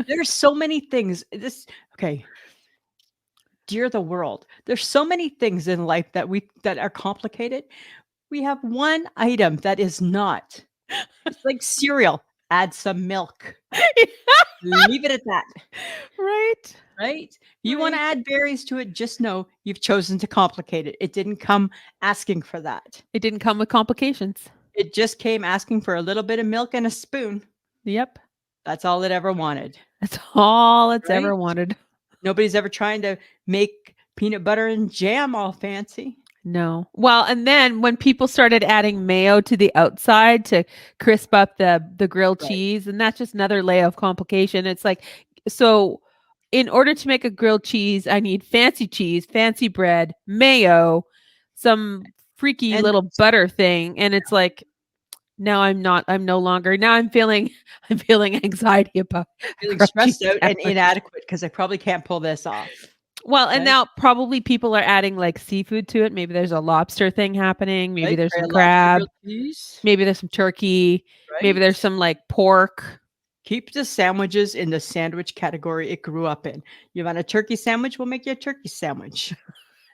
There's so many things. Okay. Dear the world, there's so many things in life that are complicated. We have one item that is not. It's like cereal. Add some milk. Leave it at that. Right? Right? You want to Right. add berries to it, just know you've chosen to complicate it. It didn't come asking for that. It didn't come with complications. It just came asking for a little bit of milk and a spoon. Yep. That's all it ever wanted. That's all it's Right? ever wanted. Nobody's ever trying to make peanut butter and jam all fancy. No. Well, and then when people started adding mayo to the outside to crisp up the grilled Right. cheese, and that's just another layer of complication. It's like, so in order to make a grilled cheese, I need fancy cheese, fancy bread, mayo, some freaky And little butter thing, and it's like now I'm no longer. Now I'm feeling anxiety about feeling grilled cheese stressed out and sandwich. inadequate because I probably can't pull this off. Well, and Right? now probably people are adding like seafood to it. Maybe there's a lobster thing happening. Maybe Right? there's Try some a lobster crab. grilled cheese. Maybe there's some turkey. Maybe Right? there's some like pork. Keep the sandwiches in the sandwich category it grew up in. You want a turkey sandwich? We'll make you a turkey sandwich.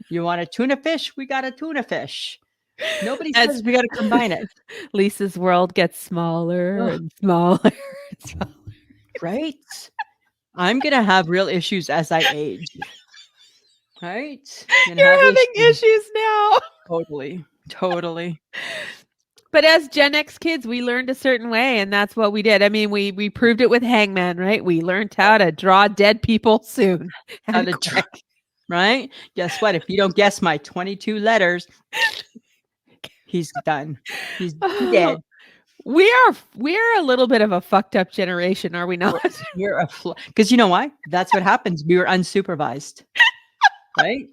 You want a tuna fish? We got a tuna fish. Nobody As says we got to combine it. Lisa's world gets smaller Ugh. and smaller and smaller. Right? I'm going to have real issues as I age. Right? Gonna You're have having issues. issues now. Totally. Totally. But as Gen X kids, we learned a certain way, and that's what we did. I mean, we proved it with Hangman, right? We learned how to draw dead people soon. How and to quick. Right? Guess what? If you don't guess my 22 letters, he's done. He's dead. We are a little bit of a fucked up generation, are we not? You're a because you know why? That's what happens. We were unsupervised. Right?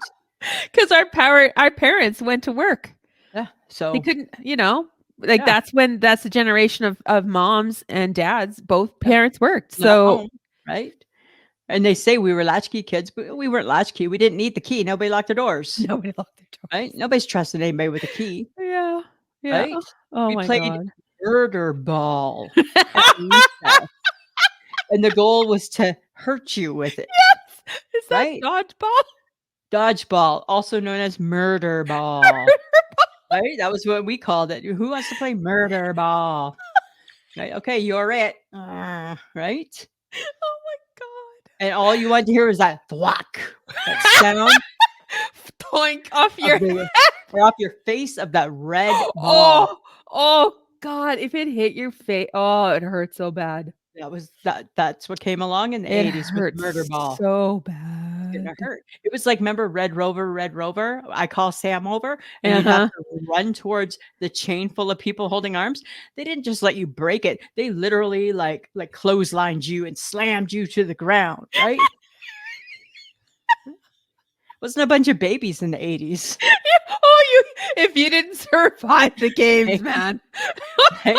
Because our parents went to work. Yeah. So They couldn't, like Yeah. that's the generation of moms and dads. Both parents worked. not So home, right? And they say we were latchkey kids, but we weren't latchkey. We didn't need the key. Nobody locked their doors. nobody locked their doors. Right? Nobody's trusting anybody with a key. Yeah. Yeah. Right? Oh We my played God. murder ball at recess. And the goal was to hurt you with it. Yes. Is that Right? dodgeball? Dodgeball, also known as murder ball. Right? That was what we called it. Who wants to play murder ball? Right? Okay, you're it. Right? Oh my God. And all you wanted to hear was that thwack, that sound Toink off your or off your face of that red ball. oh God. If it hit your face, oh, it hurt so bad. That's what came along in the It 80s with hurt murder ball. so It's gonna bad. hurt. It was like, remember Red Rover? I call Sam over, and you'd have to run towards the chain full of people holding arms. They didn't just let you break it. They literally like clotheslined you and slammed you to the ground, right? Wasn't a bunch of babies in the 80s. If you didn't survive the games, man. Right?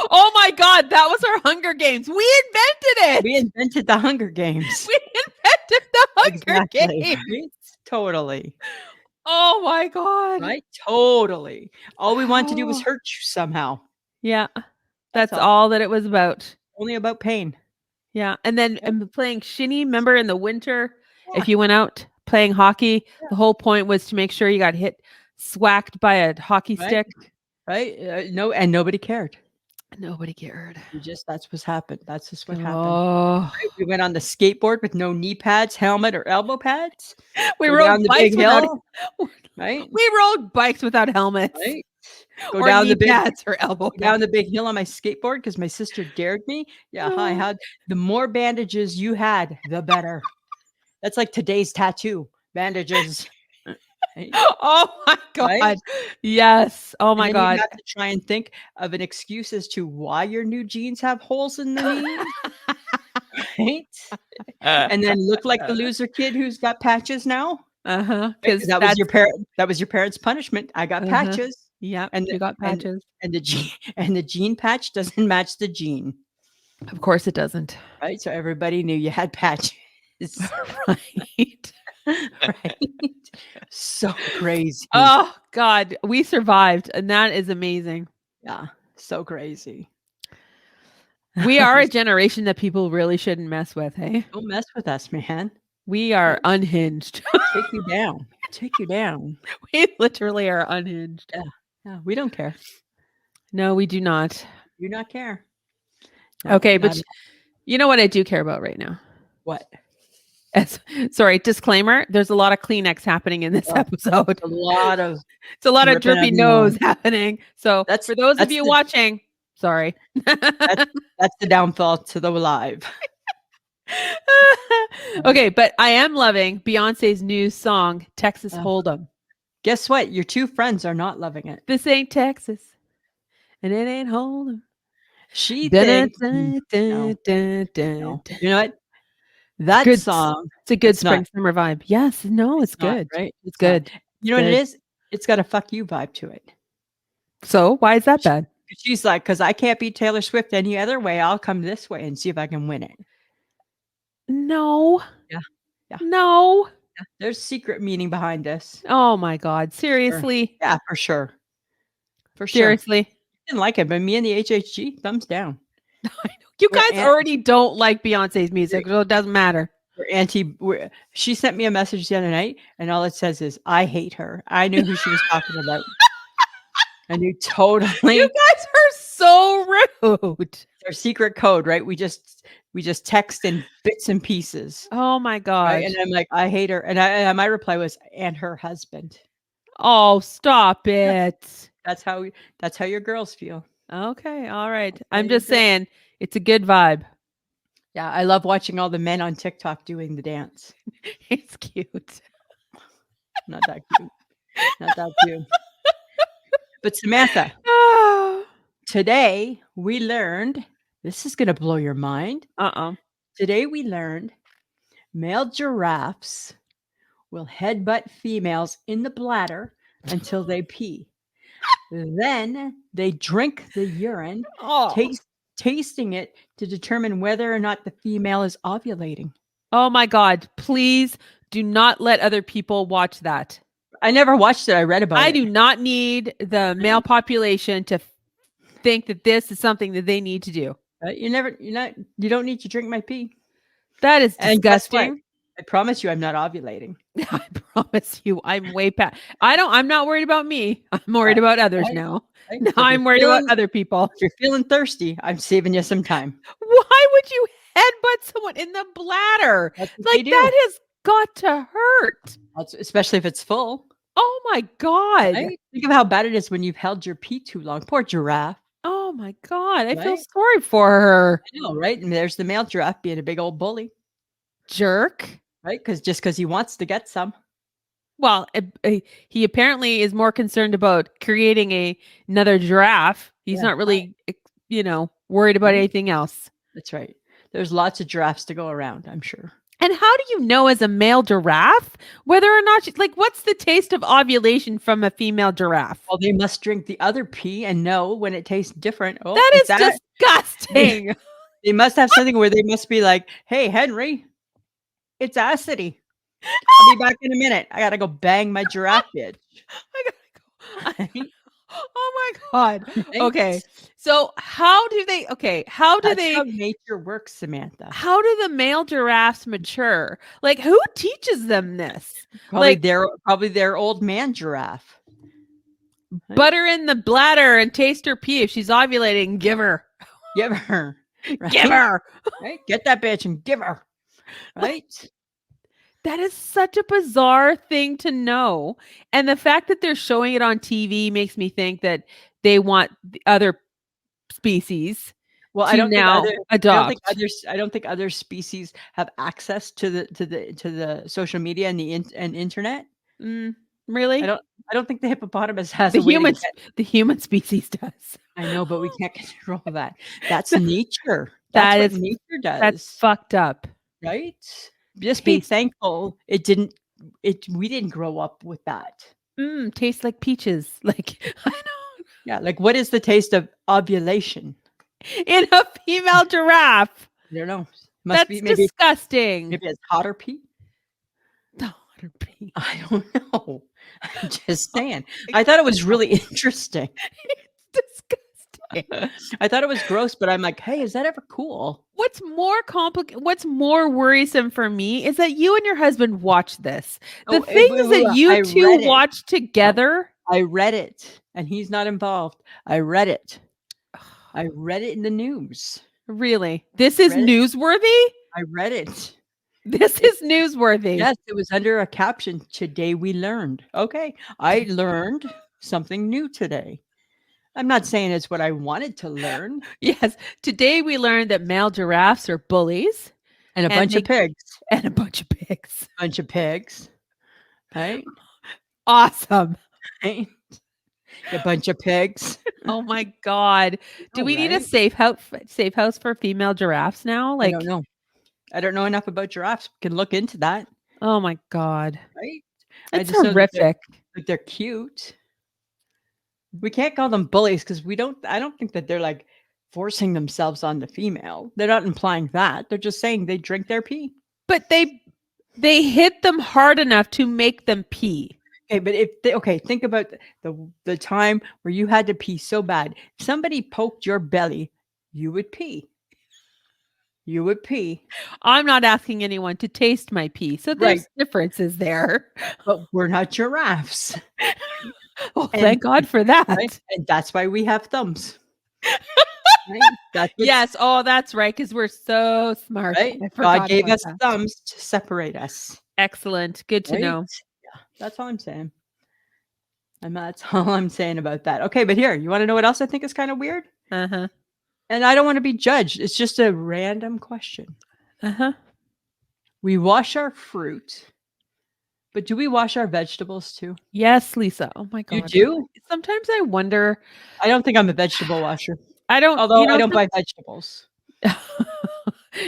Oh my God, that was our Hunger Games. We invented it. We invented the Hunger Games. We invented the Hunger Exactly, Games. right? Totally. Oh my God. Right? Totally. All we wanted to do was Oh. hurt you somehow. Yeah. That's all that it was about. Only about pain. Yeah. And then playing shinny, remember in the winter, Yeah. if you went out playing hockey, the whole point was to make sure you got swacked by a hockey stick. Right? No, and nobody cared. Nobody cared. That's what happened. That's just what happened. Oh, Right? We went on the skateboard with no knee pads, helmet, or elbow pads. we Go rode down the bikes big without hill. Right? We rode bikes without helmets. Right? Go Or down knee the big pads or elbow down pads. the big hill on my skateboard because my sister dared me. Yeah, I had the more bandages you had, the better. That's like today's tattoo. Bandages. Right? Oh my God. Right? Yes. Oh my And then God. you have to try and think of an excuse as to why your new jeans have holes in the knees. Right? And then look like the loser kid who's got patches now. Uh-huh. Because that was your parents' punishment. I got patches. Yeah. And you got patches. And the jean patch doesn't match the jean. Of course it doesn't. Right? So everybody knew you had patches. Right. Right. So crazy. Oh God. We survived. And that is amazing. Yeah. So crazy. We are a generation that people really shouldn't mess with, hey? Don't mess with us, man. We are unhinged. Take you down. Take you down. We literally are unhinged. Yeah, we don't care. No, we do not. Do not care. No, Okay, not but at- you know what I do care about right now? what? Sorry, disclaimer. There's a lot of Kleenex happening in this episode. A lot of It's a lot of dripping drippy on the nose nose. happening. So for those of you watching, sorry. that's the downfall to the live. Okay, but I am loving Beyonce's new song, Texas Uh, Hold'em. Guess what? Your two friends are not loving it. This ain't Texas, and it ain't Hold'em. She Dun, thinks dun, no, dun, dun, dun, no. dun. You know what? It's That good. song, It's a good it's not. spring summer vibe. Yes, no, it's It's not, good. right? It's It's not. good. You It's know what it good. is? It's got a fuck you vibe to it. So why is that bad? She's like, "'Cause I can't beat Taylor Swift any other way, I'll come this way and see if I can win it." No, Yeah, yeah, no. yeah. There's secret meaning behind this. Oh my God. Sure. Seriously. Yeah, for sure. For sure. Seriously. Didn't like it, but me and the HHG, thumbs down. I know. You We're guys already don't like Beyonce's music, so it doesn't matter. she sent me a message the other night, and all it says is, "I hate her." I knew who she was talking about. I knew You totally. guys are so rude. Our secret code, right? We just text in bits and pieces, Oh my right? gosh. And I'm like, "I hate her," and my reply was, "And her husband." Oh, stop Yeah, it. that's how your girls feel. Okay, all right. That's how I'm your just girls. saying it's a good vibe. Yeah, I love watching all the men on TikTok doing the dance. It's cute. Not that cute. Not that cute. But Samantha, Oh. today we learned, this is gonna blow your mind. Uh-uh. Today we learned male giraffes will headbutt females in the bladder until they pee. Then they drink the urine, Oh. tasting it to determine whether or not the female is ovulating. Oh my God. Please do not let other people watch that. I never watched it. I read about I it. do not need the male population to think that this is something that they need to do. You don't need to drink my pee. That is And guess what? disgusting. I promise you I'm not ovulating. I promise you, I'm way past. I'm not worried about me. I'm worried about others Right, now. right. Now So I'm worried about other people. if you're feeling thirsty, I'm saving you some time. Why would you headbutt someone in the bladder? That's what they Like do. that has got to hurt. Especially if it's full. Oh my God. Right? Think of how bad it is when you've held your pee too long. Poor giraffe. Oh my God. I feel Right? sorry for her. I know, right? And there's the male giraffe being a big old bully, Jerk. right? Because he wants to get some. Well, he apparently is more concerned about creating another giraffe. He's Yeah, not really, worried about Mhm. anything else. That's right. There's lots of giraffes to go around, I'm sure. And how do you know as a male giraffe whether or not what's the taste of ovulation from a female giraffe? Well, they must drink the other pee and know when it tastes different. Oh, That it's is that. disgusting. They must have something where they must be like, "Hey, Henry, it's acidy. I'll be back in a minute. I gotta go bang my giraffe bitch." I gotta go. Right? Oh my God. Right? Okay. So how do they That's how nature works, Samantha. how do the male giraffes mature? Like who teaches them this? Probably Like their old man giraffe. Right? butter in the bladder and taste her pee. If she's ovulating, give her. Give her. Right? Give her. Right? Get that bitch and give her. Right? That is such a bizarre thing to know. And the fact that they're showing it on TV makes me think that they want the other species Well, to now adopt. I don't think other species have access to the social media and and internet. Really? I don't think the hippopotamus has The a way to humans, get. the human species does. I know, but we can't control that. That's nature. That That's what is nature that's does, fucked up. right? Just be Tastes thankful we didn't grow up with that. tastes like peaches. Like I know. Yeah, like what is the taste of ovulation? In a female giraffe. I don't know. Must That's be disgusting. maybe it's hotter pee. The otter pee. I don't know. I'm just saying. I thought it was really interesting. It's disgusting. I thought it was gross, but I'm like, hey, is that ever cool? What's more complicated? What's more worrisome for me is that you and your husband watch this. The things that I you two read it. watch together. I read it, and he's not involved. I read it. I read it in the news. Really, this is Read it. newsworthy. I read it. This is newsworthy. Yes, it was under a caption. Today we learned. Okay, I learned something new today. I'm not saying it's what I wanted to learn. Yes. Today we learned that male giraffes are bullies. And a and bunch of they pigs. and a bunch of pigs. Bunch of pigs. Right? Awesome. Right? A bunch of pigs. Oh my god. Do Oh, we need a right? safe house for female giraffes now? I don't Like, know. I don't know enough about giraffes. Can look into that. oh my god. Right? I It's just know that horrific. they're cute. We can't call them bullies because I don't think that they're like forcing themselves on the female. They're not implying that. They're just saying they drink their pee. But they hit them hard enough to make them pee. Okay, but think about the time where you had to pee so bad. If somebody poked your belly, you would pee. You would pee. I'm not asking anyone to taste my pee. So Right. there's differences there. But we're not giraffes. Oh, And- thank God for that. Right? And that's why we have thumbs. Right? That's what- Yes. Oh, that's right. Because we're so smart. Right? I forgot God gave about us that. thumbs to separate us. Excellent. Good to Right? know. Yeah, that's all I'm saying. And that's all I'm saying about that. Okay, but here, you want to know what else I think is kind of weird? Uh-huh. And I don't want to be judged. It's just a random question. Uh-huh. We wash our fruit, but do we wash our vegetables too? Yes, Lisa. Oh my God. You do? Sometimes I wonder. I don't think I'm a vegetable washer. I don't. Although you know, I don't buy vegetables.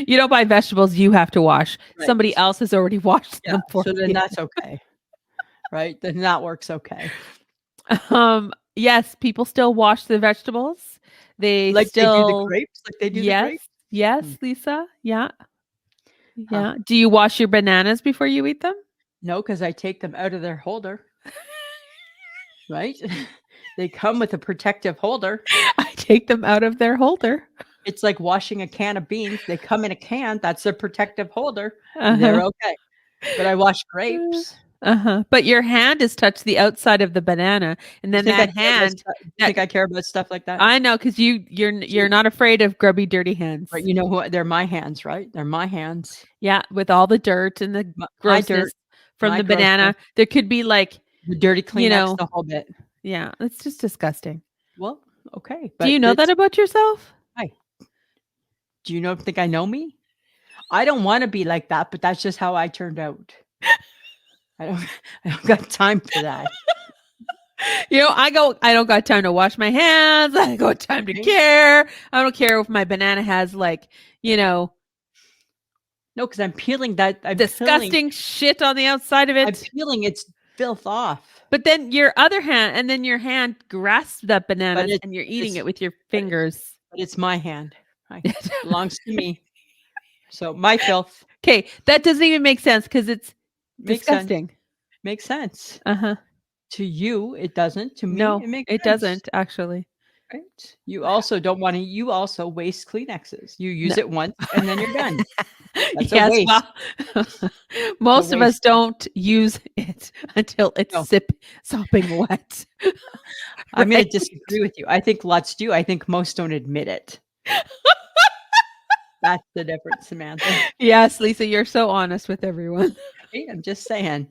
you don't buy vegetables. You have to wash. Right. Somebody else has already washed Yeah, them for so then you. that's okay. Right? Then that works okay. Yes, people still wash the vegetables. They Like still they do the grapes? Like they do the yes, grapes? yes, Hmm. Lisa. Yeah. Huh. Yeah. Do you wash your bananas before you eat them? No, because I take them out of their holder. Right? They come with a protective holder. I take them out of their holder. It's like washing a can of beans. They come in a can. That's a protective holder. Uh-huh. They're okay. But I wash grapes. Uh-huh. But your hand has touched the outside of the banana, and then that hand. You think I care about stuff like that? I know, because you're not afraid of grubby, dirty hands. Right? You know what? They're my hands, right? They're my hands. Yeah, with all the dirt and the My grossness dirt, from my the banana, grossness. there could be like, The dirty Kleenex, know, the whole bit. yeah, it's just disgusting. Well, okay. Do you know that about yourself? Do you think I know me? I don't want to be like that, but that's just how I turned out. I don't got time for that. I don't got time to wash my hands. I don't got time to care. I don't care if my banana has No, because I'm peeling that. disgusting shit on the outside of it. I'm peeling its filth off. But then your hand grasps that banana and you're eating it with your fingers. But it's my hand. It belongs to me. So my filth. Okay, that doesn't even make sense because it's disgusting. Makes sense. Uh-huh. To you, it doesn't. To me, No, it makes it sense. doesn't actually. Right? You also don't want to. You also waste Kleenexes. You use it once and then you're done. That's a waste. Well, most of us don't use it until it's sopping wet. I'm going to disagree with you. I think lots do. I think most don't admit it. That's the difference, Samantha. Yes, Lisa, you're so honest with everyone. Right? I'm just saying.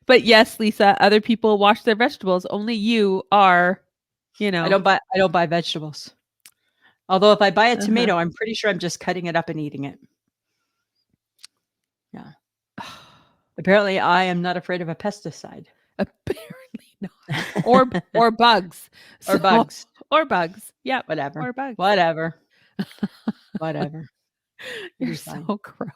But yes, Lisa, other people wash their vegetables. Only you are, I don't buy vegetables. Although if I buy a tomato, I'm pretty sure I'm just cutting it up and eating it. Yeah. Apparently, I am not afraid of a pesticide. Apparently not. Or bugs. Or bugs. Or bugs. Yeah. Whatever. Or bugs. Whatever. Whatever. You're so gross.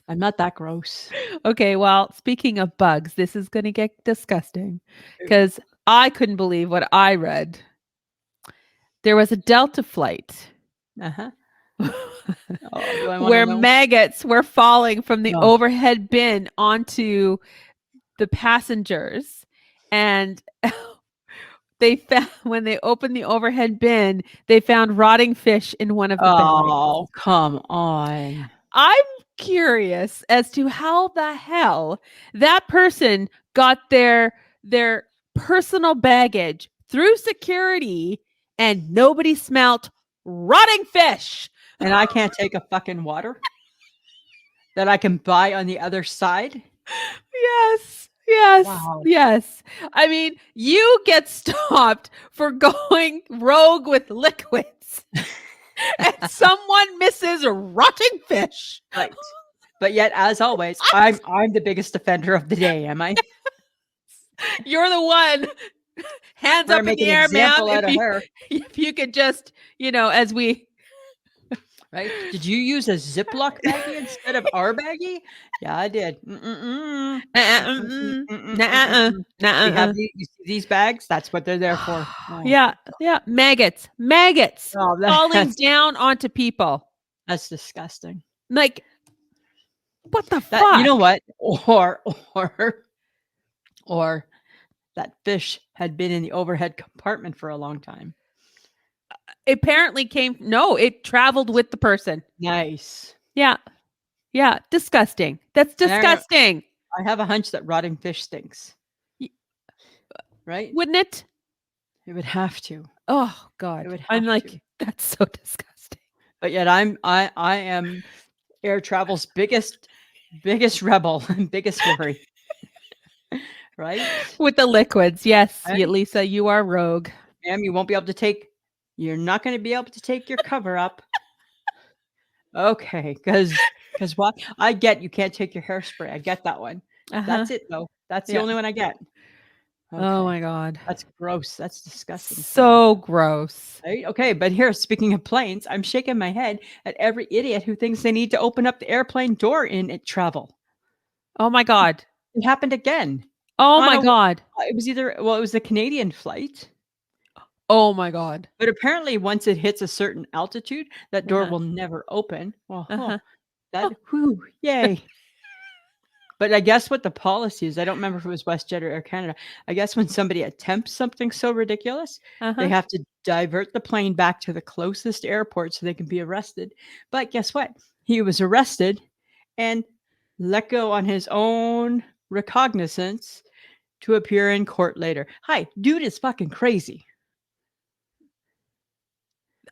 I'm not that gross. Okay, well, speaking of bugs, this is going to get disgusting because I couldn't believe what I read. There was a Delta flight where maggots were falling from the overhead bin onto the passengers, and they found when they opened the overhead bin, they found rotting fish in one of the bags. Oh, come on. I'm curious as to how the hell that person got their personal baggage through security and nobody smelt rotting fish. And I can't take a fucking water that I can buy on the other side? Yes. Wow. Yes. I mean, you get stopped for going rogue with liquids. and someone misses rotting fish. Right. But yet, as always, I'm the biggest offender of the day, am I? You're the one. Hands Better up in make the an air, ma'am. example out of her, If you could just, as we right? Did you use a Ziploc baggie instead of our baggie? Yeah, I did. Mm-mm-mm. Mm-mm-mm, nuh-uh, mm-mm-mm-mm. We nuh-uh. have you see these bags? That's what they're there for. Oh, Yeah, yeah, maggots oh falling that's down onto people. that's disgusting. Like, what the That you fuck? know what? Or that fish had been in the overhead compartment for a long time. Apparently it traveled with the person. Nice. Yeah. Yeah, disgusting. That's And disgusting. I have a hunch that rotting fish stinks, Y- right? Wouldn't it? It would have to. Oh It God. would I'm have like, to. that's so disgusting. But yet I am air travel's biggest rebel and biggest worry. Right? With the liquids, yes, Right? Lisa, you are rogue. Ma'am, you're not going to be able to take your cover up. Okay, because what? I get you can't take your hairspray. I get that one. Uh-huh. That's it though. That's the Yeah. only one I get. Oh Okay. my God. That's gross. That's disgusting. So gross. Right? Okay, but here, speaking of planes, I'm shaking my head at every idiot who thinks they need to open up the airplane door in travel. Oh my God. It happened again. Oh On my God. It was it was the Canadian flight, Oh my God. but apparently once it hits a certain altitude, that door Uh-huh. will never open. Well, Uh-huh. yay. But I guess what the policy is, I don't remember if it was WestJet or Air Canada. I guess when somebody attempts something so ridiculous, they Uh-huh. have to divert the plane back to the closest airport so they can be arrested. But guess what? He was arrested and let go on his own recognizance to appear in court later. Hi, dude is fucking crazy.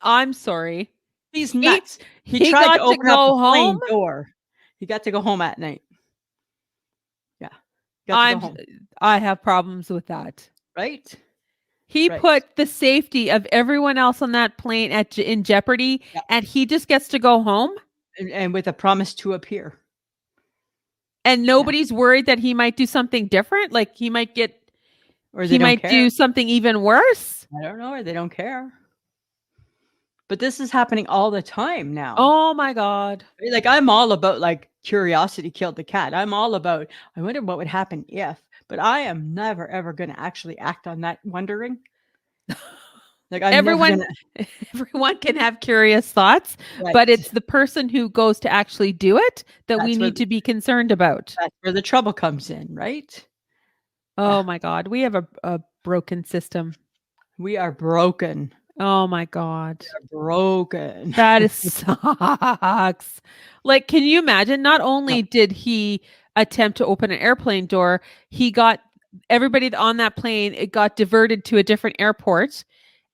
I'm sorry. He's nuts. He He tried got to to open up go the plane home. door. He got to go home at night. Yeah. Got to go home. I have problems with that. Right? He Right. put the safety of everyone else on that plane in jeopardy, Yeah. and he just gets to go home. And with a promise to appear. And nobody's worried that he might do something different. Like he might do something even worse. I don't know, or they don't care. But this is happening all the time now. Oh my God. Like I'm all about like curiosity killed the cat. I'm all about I wonder what would happen if, but I am never ever going to actually act on that wondering. Like everyone can have curious thoughts, right. But it's the person who goes to actually do it that we need to be concerned about. That's where the trouble comes in, right? Oh my God. We have a broken system. We are broken. Oh my God. Broken. That sucks. Like, can you imagine? Not only did he attempt to open an airplane door, he got everybody on that plane, it got diverted to a different airport.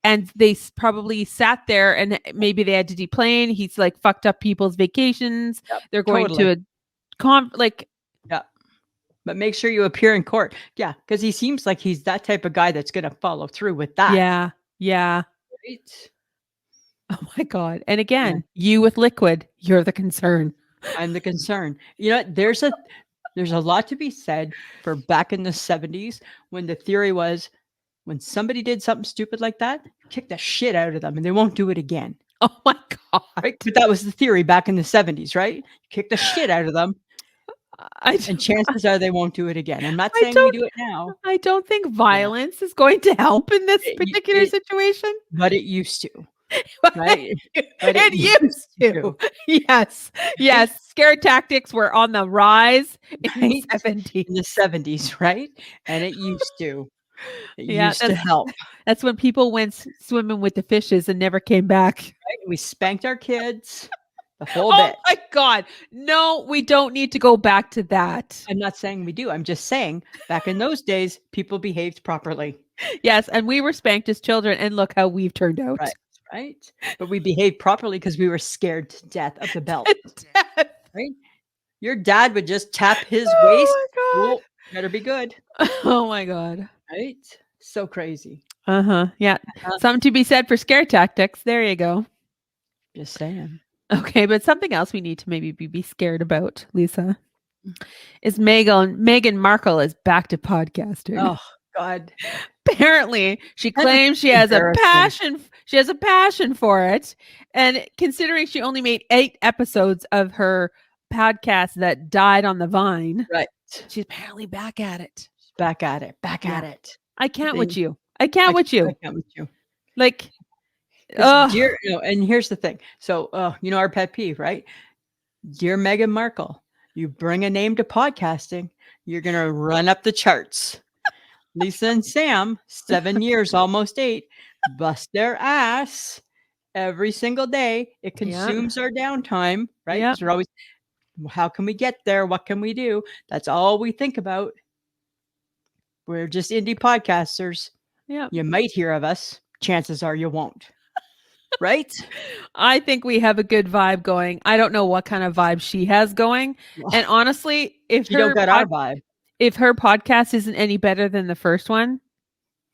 And they probably sat there and maybe they had to deplane. He's like fucked up people's vacations. Yep, they're going to yeah. But make sure you appear in court. Yeah, because he seems like he's that type of guy that's going to follow through with that. Yeah. Yeah. Right. Oh my God. And again, you with liquid, you're the concern. I'm the concern. You know, there's a lot to be said for back in the 70s when the theory was when somebody did something stupid like that, kick the shit out of them and they won't do it again. Oh my God. Right? But that was the theory back in the 70s, right? Kick the shit out of them. And chances are they won't do it again. I'm not saying we do it now. I don't think violence is going to help in this particular situation. But it used to. Right? It used to. Yes. Yes. Scare tactics were on the rise in the 70s. In the 70s, right? And it used to. It used to help. That's when people went swimming with the fishes and never came back. Right? We spanked our kids. The whole bit. Oh my God. No, we don't need to go back to that. I'm not saying we do. I'm just saying back in those days, people behaved properly. Yes. And we were spanked as children and look how we've turned out. Right. But we behaved properly because we were scared to death of the belt. Right. Your dad would just tap his waist. Oh, better be good. Oh my God. Right. So crazy. Yeah. Something to be said for scare tactics. There you go. Just saying. Okay, but something else we need to maybe be scared about, Lisa, is Meghan Markle is back to podcasting. Oh God, Apparently, she kind of claims she has a embarrassing. passion. She has a passion for it, and considering she only made 8 episodes of her podcast that died on the vine, Right. she's apparently back at it. Back at it. Back Yeah, at it. I can't They, with you. I can't with I you. can't with you. Like, Because oh, and here's the thing. So, our pet peeve, right? Dear Meghan Markle, you bring a name to podcasting, you're gonna run up the charts. Lisa and Sam, 7 years, almost 8, bust their ass every single day. It yeah, consumes our downtime, right? yeah, Because we're always, how can we get there? What can we do? That's all we think about. We're just indie podcasters. yeah. You might hear of us. Chances are you won't. Right? I think we have a good vibe going. I don't know what kind of vibe she has going. And Well, honestly, you don't got our vibe. if her podcast isn't any better than the first one,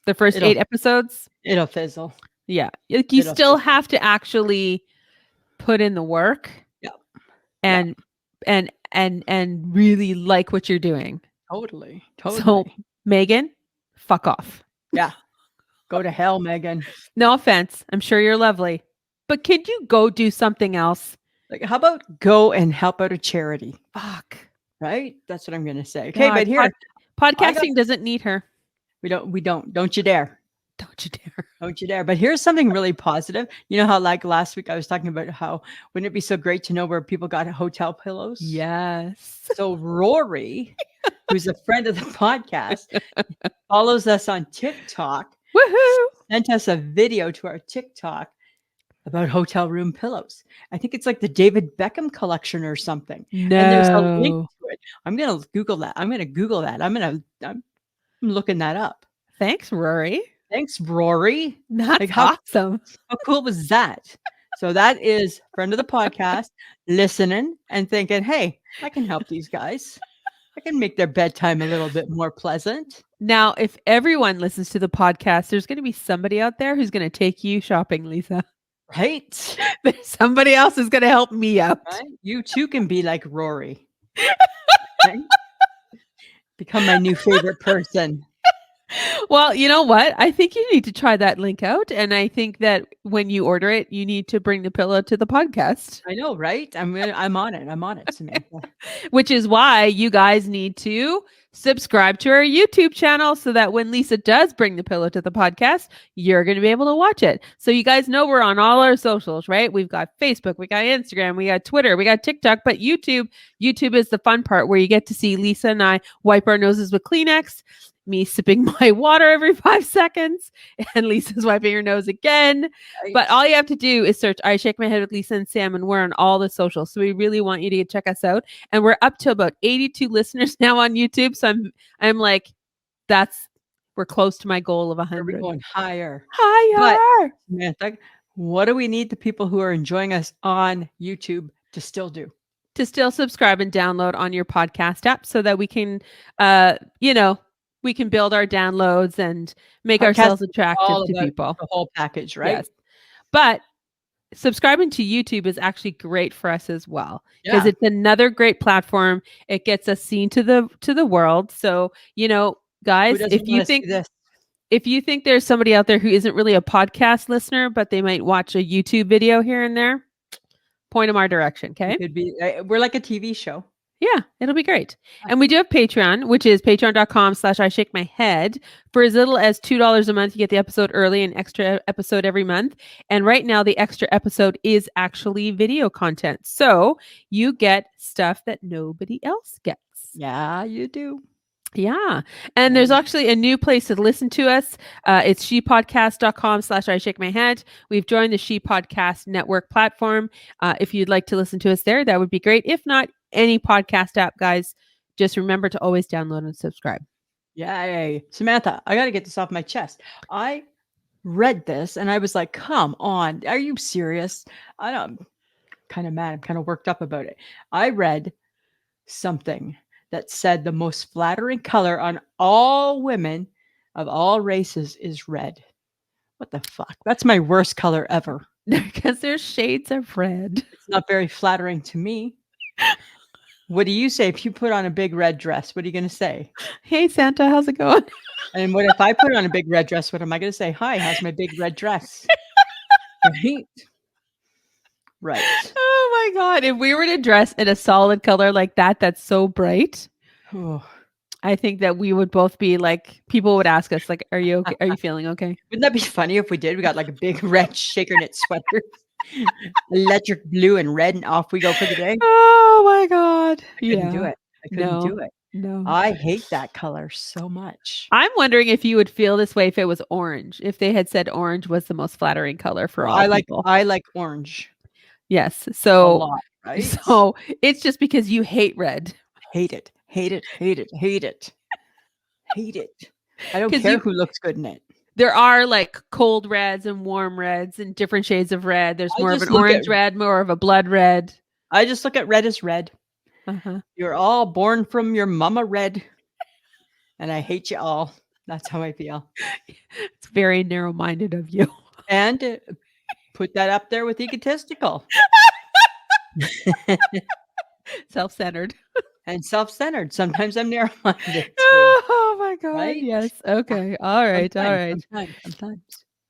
the first It'll 8 episodes, it'll fizzle. yeah, like you It'll still fizzle. have to actually put in the work Yeah. and and really like what you're doing. Totally. So, Totally. Megan, fuck off. Yeah. Go to hell, Megan. No offense. I'm sure you're lovely. But could you go do something else? Like, how about go and help out a charity? Fuck. Right? That's what I'm gonna say. Okay, God, but here I got podcasting doesn't need her. we don't. Don't you dare. Don't you dare. Don't you dare. But here's something really positive. You know how like last week I was talking about how wouldn't it be so great to know where people got hotel pillows? Yes. So Rory, who's a friend of the podcast, follows us on TikTok, Woohoo. sent us a video to our TikTok about hotel room pillows. I think it's like the David Beckham collection or something. And there's a link No. to it. I'm gonna Google that. I'm looking that up. Thanks, Rory. Thanks, Rory. That's Like awesome. how cool was that? So that is friend of the podcast listening and thinking, hey, I can help these guys. I can make their bedtime a little bit more pleasant. Now, if everyone listens to the podcast, there's going to be somebody out there who's going to take you shopping, Lisa. Right? Somebody else is going to help me out. Right? You too can be like Rory. Right? Become my new favorite person. Well, you know what? I think you need to try that link out. And I think that when you order it, you need to bring the pillow to the podcast, I know, right? I'm on it. I'm on it, Samantha. which is why you guys need to subscribe to our YouTube channel so that when Lisa does bring the pillow to the podcast, you're going to be able to watch it. So you guys know we're on all our socials, right? We've got Facebook, we got Instagram, we got Twitter, we got TikTok, but YouTube is the fun part where you get to see Lisa and I wipe our noses with Kleenex, me sipping my water every 5 seconds, and Lisa's wiping her nose again. But Right? all you have to do is search I Shake My Head with Lisa and Sam, and we're on all the socials. So we really want you to check us out. And we're up to about 82 listeners now on YouTube. So I'm like, we're close to my goal of Are we 100. going higher? Higher. Samantha, what do we need the people who are enjoying us on YouTube to still do? To still subscribe and download on your podcast app so that we can, we can build our downloads and make ourselves Podcast is attractive all to about people. the whole package, right? Yes. But subscribing to YouTube is actually great for us as well because Yeah. it's another great platform. It gets us seen to the world. So, Who guys, doesn't want to see this? if you think there's somebody out there who isn't really a podcast listener, but they might watch a YouTube video here and there, point them our direction. Okay. It could be. We're like a TV show. Yeah, it'll be great. And we do have Patreon, which is patreon.com/I Shake My Head. For as little as $2 a month, you get the episode early, an extra episode every month. And right now, the extra episode is actually video content. So you get stuff that nobody else gets. Yeah, you do. Yeah. And there's actually a new place to listen to us. It's shepodcast.com/I Shake My Head. We've joined the She Podcast Network platform. If you'd like to listen to us there, that would be great. If not, any podcast app, guys, just remember to always download and subscribe. Yay. Samantha, I got to get this off my chest. I read this and I was like, come on. Are you serious? I'm kind of mad. I'm kind of worked up about it. I read something that said the most flattering color on all women of all races is red. What the fuck? That's my worst color ever. Because there's shades of red. It's not very flattering to me. What do you say if you put on a big red dress? What are you going to say? Hey, Santa, how's it going? And what if I put on a big red dress? What am I going to say? Hi, how's my big red dress? Right? Right. Oh my God. If we were to dress in a solid color like that, that's so bright, Oh, I think that we would both be like, people would ask us, like, are you okay? Are you feeling okay? wouldn't that be funny if we did? We got like a big red shaker knit sweater, electric blue and red, and off we go for the day. Oh my God. I couldn't do Yeah. it. I couldn't do No, it. no. I hate that color so much. I'm wondering if you would feel this way if it was orange, if they had said orange was the most flattering color for Well, all people. I like orange Yes. a So, lot, right? so it's just because you hate red. Hate it. Hate it. Hate it. Hate it. Hate it. I don't 'Cause care you- who looks good in it. There are like cold reds and warm reds and different shades of red. There's I more of just an look at- orange red, more of a blood red. I just look at red as red. Uh-huh. You're all born from your mama red, and I hate you all. That's how I feel. It's very narrow-minded of you. And put that up there with egotistical Self-centered. and self-centered. Sometimes I'm narrow-minded too. Oh my God. Right? Yes. Okay. All right. All right. Sometimes.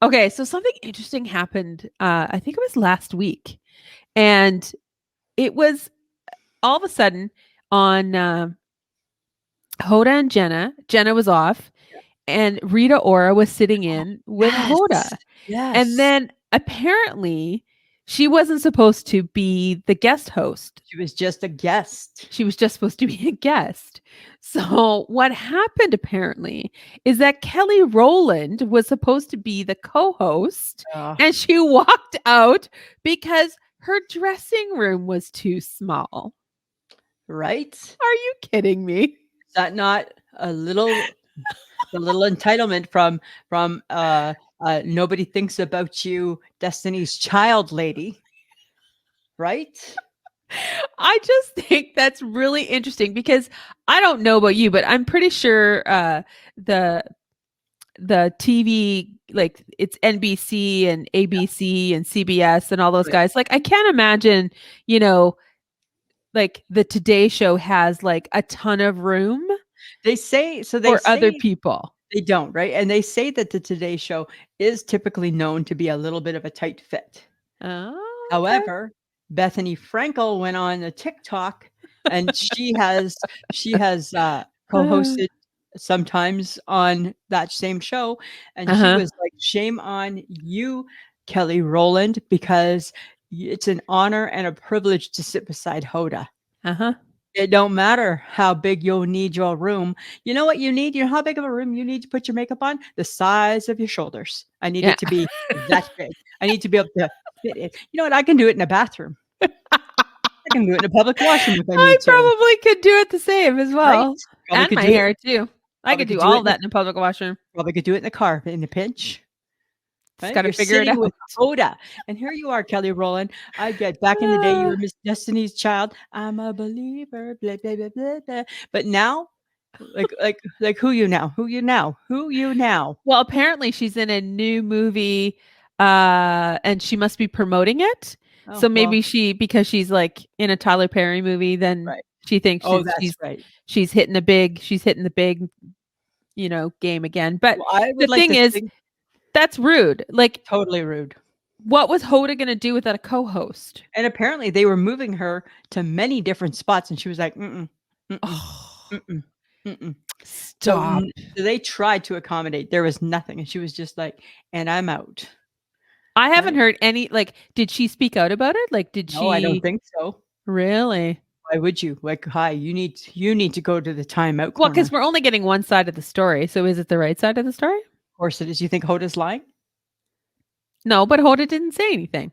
Okay. So something interesting happened. I think it was last week. And it was all of a sudden on Hoda and Jenna. Jenna was off, and Rita Ora was sitting in with Hoda. Yes. And then apparently she wasn't supposed to be the guest host. she was just a guest. She was just supposed to be a guest. So what happened apparently is that Kelly Rowland was supposed to be the co-host, Oh, and she walked out because her dressing room was too small. right? Are you kidding me? Is that not a little entitlement from nobody thinks about you, Destiny's Child lady, right? I just think that's really interesting because I don't know about you, but I'm pretty sure the TV, like it's NBC and ABC and CBS and all those Right. guys. Like I can't imagine, like the Today Show has like a ton of room They say for other people. They don't, right? And they say that the Today Show is typically known to be a little bit of a tight fit. Oh, okay. However, Bethany Frankel went on a TikTok, and she has co-hosted sometimes on that same show, and she Uh-huh. was like, "Shame on you, Kelly Rowland, because it's an honor and a privilege to sit beside Hoda. Uh-huh. It don't matter how big you'll need your room. You know what you need? You know how big of a room you need to put your makeup on? The size of your shoulders. I need Yeah. it to be that big. I need to be able to fit it. You know what? I can do it in a bathroom. I can do it in a public washroom if I I need to. probably could do it the same as well. Right? Probably And could my do it- hair too. I probably could do could do all it of that in a public washroom. Probably could do it in the car in a pinch. Just Right? gotta You're figure it sitting with out. Hoda, and here you are, Kelly Rowland. I get back in the day, you were Miss Destiny's Child. I'm a believer, blah blah blah blah blah. But now, like who you now? Who you now? Who you now? Well, apparently she's in a new movie and she must be promoting it. Oh, So maybe well, because she's like in a Tyler Perry movie, then right. she thinks Oh, that's right. she's hitting the big, game again. But Well, I the would like thing to is, think that's rude. Like, totally rude. what was Hoda gonna do without a co-host? And apparently, they were moving her to many different spots, and she was like, "Mm-mm, mm-mm, Oh, mm-mm, mm-mm." So, stop. so they tried to accommodate. There was nothing, and she was just like, "And I'm out." I haven't Right? heard any, like, did she speak out about it? Like, did No, I don't she think so. really? Why would you? Like, hi, you need to go to the timeout Well, corner. because we're only getting one side of the story. So is it the right side of the story? Of course it is. You think Hoda's lying? No, but Hoda didn't say anything.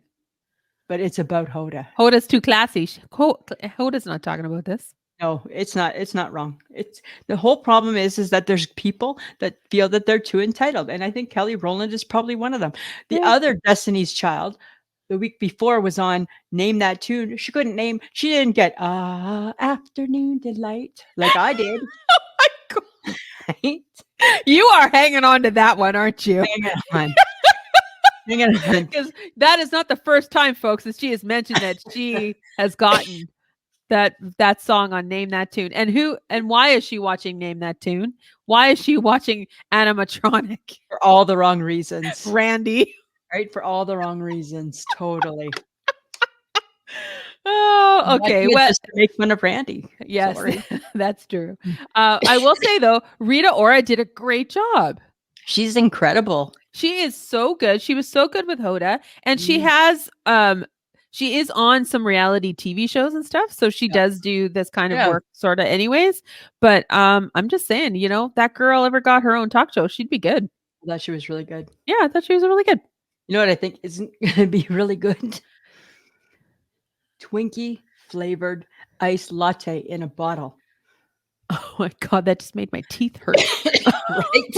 But it's about Hoda. Hoda's too classy. Hoda's not talking about this. No, it's not. It's not wrong. It's the whole problem is that there's people that feel that they're too entitled, and I think Kelly Rowland is probably one of them. The Yeah. other Destiny's Child, the week before, was on Name That Tune. She couldn't name. She didn't get Afternoon Delight like I did. My God. Right? You are hanging on to that one, aren't you? Hang on. Hang on. Because that is not the first time, folks, that she has mentioned that she has gotten that song on Name That Tune. And why is she watching Name That Tune? Why is she watching animatronic For all the wrong reasons. Randy? Right? For all the wrong reasons. Totally. Oh, okay. Watching it Well, just to make fun of Randy. yes, Sorry. that's true. I will say though, Rita Ora did a great job. She's incredible. She is so good. She was so good with Hoda, and she Mm. has she is on some reality TV shows and stuff, so she Yeah. does do this kind of Yeah. work sort of anyways. But I'm just saying, that girl ever got her own talk show, she'd be good. I thought she was really good. Yeah, I thought she was really good. You know what I think isn't going to be really good? Twinkie flavored iced latte in a bottle. Oh my god, that just made my teeth hurt. Right?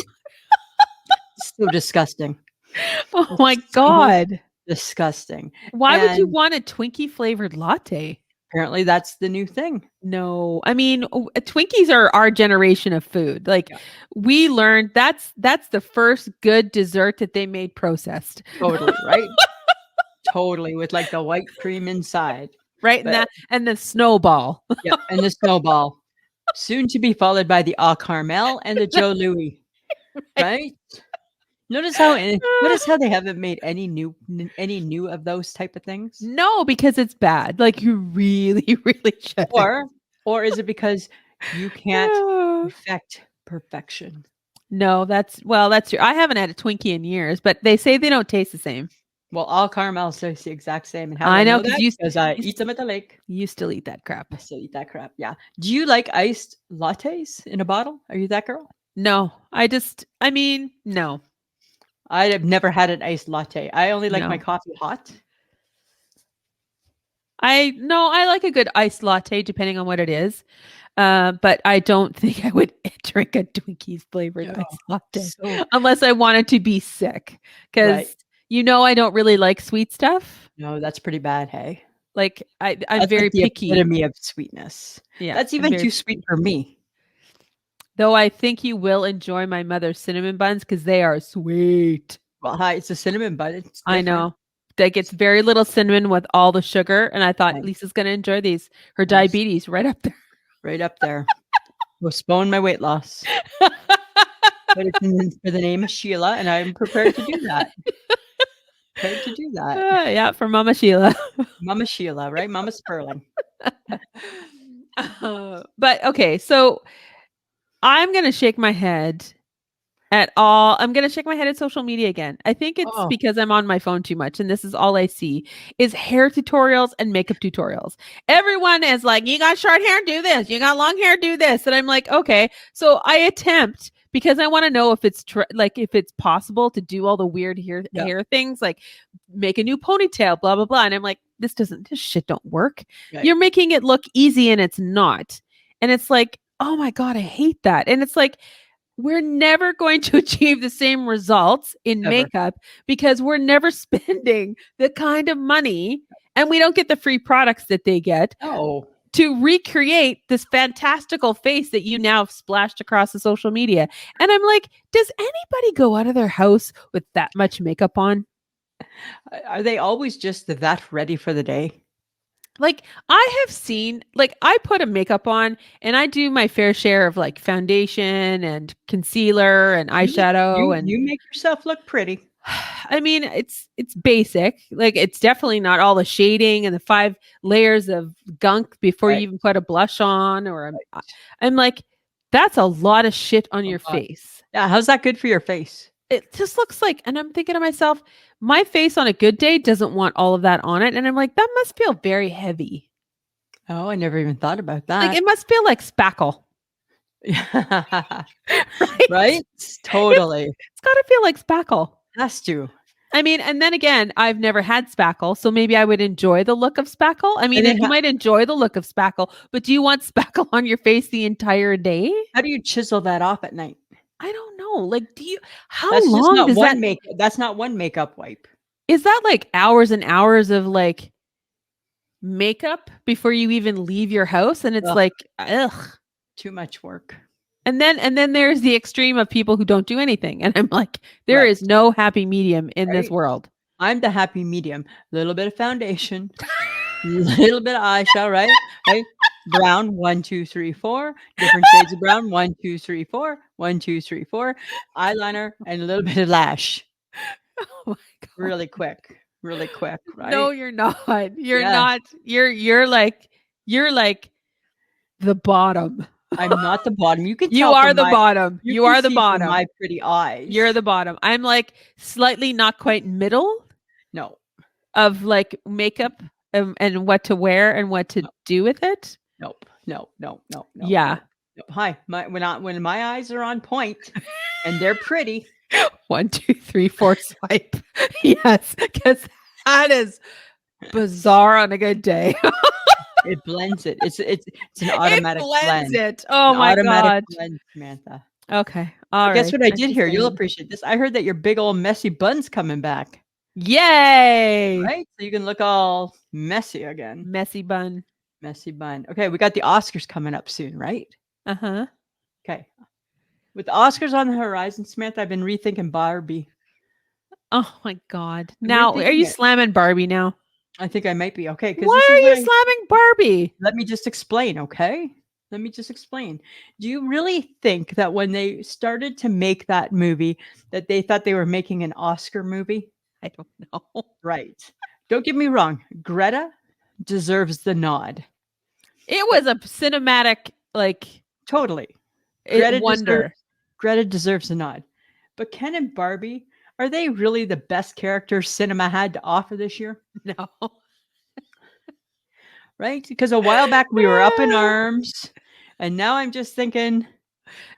So disgusting. Oh my So god. disgusting. Why would you And want a Twinkie flavored latte? apparently that's the new thing. No, I mean, Twinkies are our generation of food. Like Yeah. we learned that's the first good dessert that they made processed. Totally, right? Totally, with like the white cream inside. Right? But And the snowball. yeah, and the snowball. Soon to be followed by the Au Carmel and the Joe Louis. Right? Notice how they haven't made any new of those type of things? No, because it's bad. Like you really, really should. Or is it because you can't perfect perfection? No, that's true. I haven't had a Twinkie in years, but they say they don't taste the same. Well, all caramel tastes the exact same. And how I I know, know that? Because I eat them at the lake. You still eat that crap. I still eat that crap. Yeah. Do you like iced lattes in a bottle? Are you that girl? No, no. I have never had an iced latte. I only like my No. coffee hot. I like a good iced latte depending on what it is. But I don't think I would drink a Twinkies flavored iced latte So, unless I wanted to be sick. Because right. I don't really like sweet stuff. No, that's pretty bad. Hey, Like I'm that's very like the picky. epitome of sweetness. Yeah, That's I'm even very too sweet for me. Though I think you will enjoy my mother's cinnamon buns because they are sweet. Well, hi, it's a cinnamon bun. It's I different. know. Like it's very little cinnamon with all the sugar. And I thought Nice. Lisa's going to enjoy these. Her Nice. diabetes right up there. Right up there. Postpone my weight loss. But it's for the name of Sheila, and I'm prepared to do that. Yeah, for Mama Sheila. Mama Sheila, right? Mama Sperling. But okay, so I'm going to shake my head at all. I'm going to shake my head at social media again. I think it's because I'm on my phone too much and this is all I see is hair tutorials and makeup tutorials. Everyone is like, you got short hair, do this. You got long hair, do this. And I'm like, okay. So I attempt because I want to know if it's if it's possible to do all the weird hair things, like make a new ponytail, blah, blah, blah. And I'm like, this shit don't work. Right. You're making it look easy and it's not. And it's like, oh my God, I hate that. And it's like, we're never going to achieve the same results in makeup because we're never spending the kind of money and we don't get the free products that they get to recreate this fantastical face that you now have splashed across the social media. And I'm like, does anybody go out of their house with that much makeup on? Are they always just that ready for the day? Like I have seen, like I put a makeup on and I do my fair share of like foundation and concealer and eyeshadow and you make yourself look pretty. I mean, it's basic. Like it's definitely not all the shading and the 5 layers of gunk before you even put a blush on I'm like, that's a lot of shit on your face. Yeah. How's that good for your face? It just looks like, and I'm thinking to myself, my face on a good day doesn't want all of that on it. And I'm like, that must feel very heavy. Oh, I never even thought about that. Like it must feel like spackle. Right? Totally. It's got to feel like spackle. Has to. I mean, and then again, I've never had spackle, so maybe I would enjoy the look of spackle. I mean, you might enjoy the look of spackle, but do you want spackle on your face the entire day? How do you chisel that off at night? I don't know. Like, That's long does that that's not one makeup wipe. Is that like hours and hours of like makeup before you even leave your house? And it's ugh. Too much work. And then there's the extreme of people who don't do anything. And I'm like, there is no happy medium in this world. I'm the happy medium. Little bit of foundation, little bit of eyeshadow, right? Right? Brown, 1, 2, 3, 4. Different shades of brown, 1, 2, 3, 4. 1, 2, 3, 4. Eyeliner and a little bit of lash. Oh my God. Really quick, No, right? you're not. You're Yeah, not. You're like the bottom. I'm not the bottom. You can You tell are from the my bottom. you You can are the see from bottom. my pretty eyes. You're the bottom. I'm like slightly not quite middle No, of like makeup and what to wear and what to no, do with it. nope, no, no, no, no, Yeah. no. No. Hi, when my eyes are on point and they're pretty, 1, 2, 3, 4 swipe. Yes, because that is bizarre on a good day. it blends it. It's an It automatic blends blend. it. Oh An my automatic God. blend, Samantha. Okay. All But guess right. what I I'm did just here? You'll saying. appreciate this. I heard that your big old messy bun's coming back, Yay. right? So you can look all messy again. Messy bun. Messy bun. Okay, we got the Oscars coming up soon, right? Uh-huh. Okay. With the Oscars on the horizon, Samantha, I've been rethinking Barbie. Oh my God. I'm Now, are rethinking you it. slamming Barbie now? I think I might be okay because Why this are is what you I slamming Barbie? let me just explain, okay? Let me just explain. Do you really think that when they started to make that movie that they thought they were making an Oscar movie? I don't know. Right. Don't get me wrong. Greta deserves the nod. It But was a cinematic like totally. it Greta deserves wonder. Greta deserves a nod. But Ken and Barbie, are they really the best characters cinema had to offer this year? No. Right? Because a while back we were up in arms, and now I'm just thinking,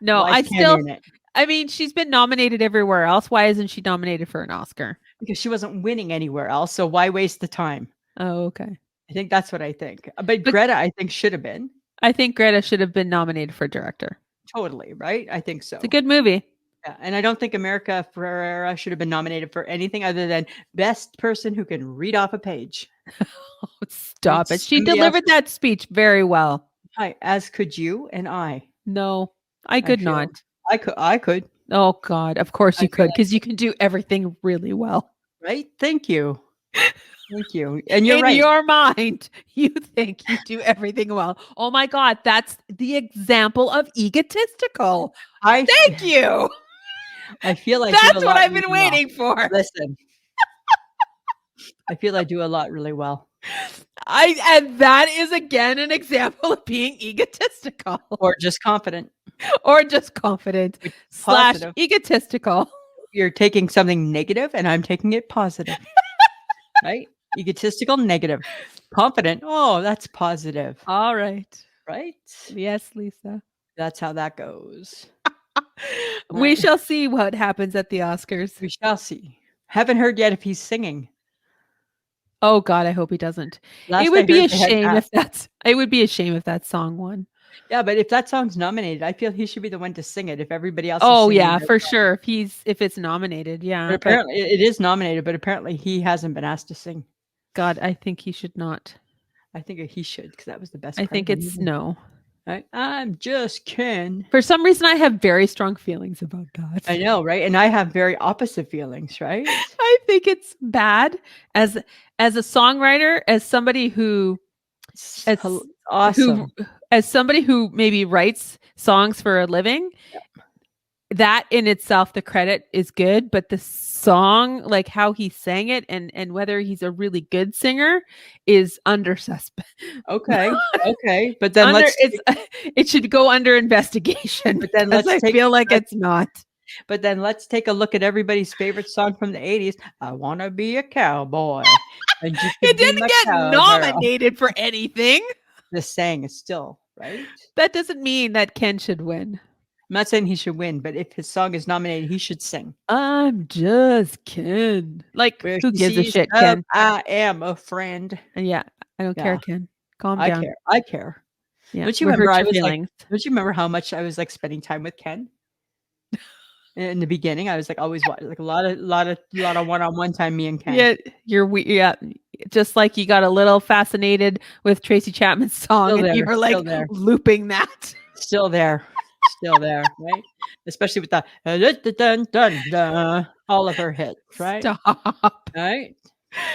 No, why is I Ken still in it? I mean, she's been nominated everywhere else. Why isn't she nominated for an Oscar? Because she wasn't winning anywhere else, so why waste the time? Oh, okay. I think that's what I think. But But Greta, I think, should have been. I think Greta should have been nominated for director. Totally, right? I think It's a so. good movie. Yeah, and I don't think America Ferrera should have been nominated for anything other than best person who can read off a page. Oh, Right? stop it. She Somebody else delivered that speech very well. hi, as could you and I. No, I I could feel not. I could. Oh God, of course I you feel could, because you can do everything really well. right? Thank you. Thank you. And you're In right. your mind, you think you do everything well. Oh my God, that's the example of egotistical. I Thank you. I feel I do a That's what lot I've been really well. waiting for. Listen, I feel I do a lot really well. And that is again an example of being egotistical Or just confident. or just confident Which / positive. egotistical. You're taking something negative and I'm taking it positive. Right? Egotistical, negative. Confident. Oh, that's positive. All right. Right? Yes, Lisa. That's how that goes. We Right. shall see what happens at the Oscars. We shall see. Haven't heard yet if he's singing. Oh God, I hope he doesn't. Last I heard they had asked. It would be a shame if that song won. Yeah, but if that song's nominated, I feel he should be the one to sing it if everybody else is Oh singing yeah, their for song. sure. If it's nominated, But yeah. But apparently it is nominated, but apparently he hasn't been asked to sing. God, I think he should not. I think he should because that was the best I part of think the it's movie. no. Right? I'm just Ken. For some reason, I have very strong feelings about that. I know, right? And I have very opposite feelings, right? I think it's bad as a songwriter, as somebody who It's as awesome. as somebody who maybe writes songs for a living. That in itself, the credit is good, but the song, like how he sang it and whether he's a really good singer is under suspect. Okay. Okay. But then It should go under investigation But then because let's I take feel like it's not. but then let's take a look at everybody's favorite song from the 80s. I wanna be a cowboy. And you It could be didn't my get cowgirl. nominated for anything. The saying is still, right? That doesn't mean that Ken should win. I'm not saying he should win, but if his song is nominated, he should sing. I'm just Ken. Like, Where who she gives a sees shit, love, Ken? I am a friend. And yeah, I don't care, Yeah, Ken. Calm I down. care. I care. Yeah, Don't you we remember hurt I your was like, feelings. don't you remember how much I was like spending time with Ken? In the beginning, I was like always like a lot of one-on-one time, me and Ken. Yeah, yeah, just like you got a little fascinated with Tracy Chapman's song Still and there, you were like still there. looping that. Still there. still there, right? Especially with the dun, dun, dun, all of her hits, right? Stop. Right?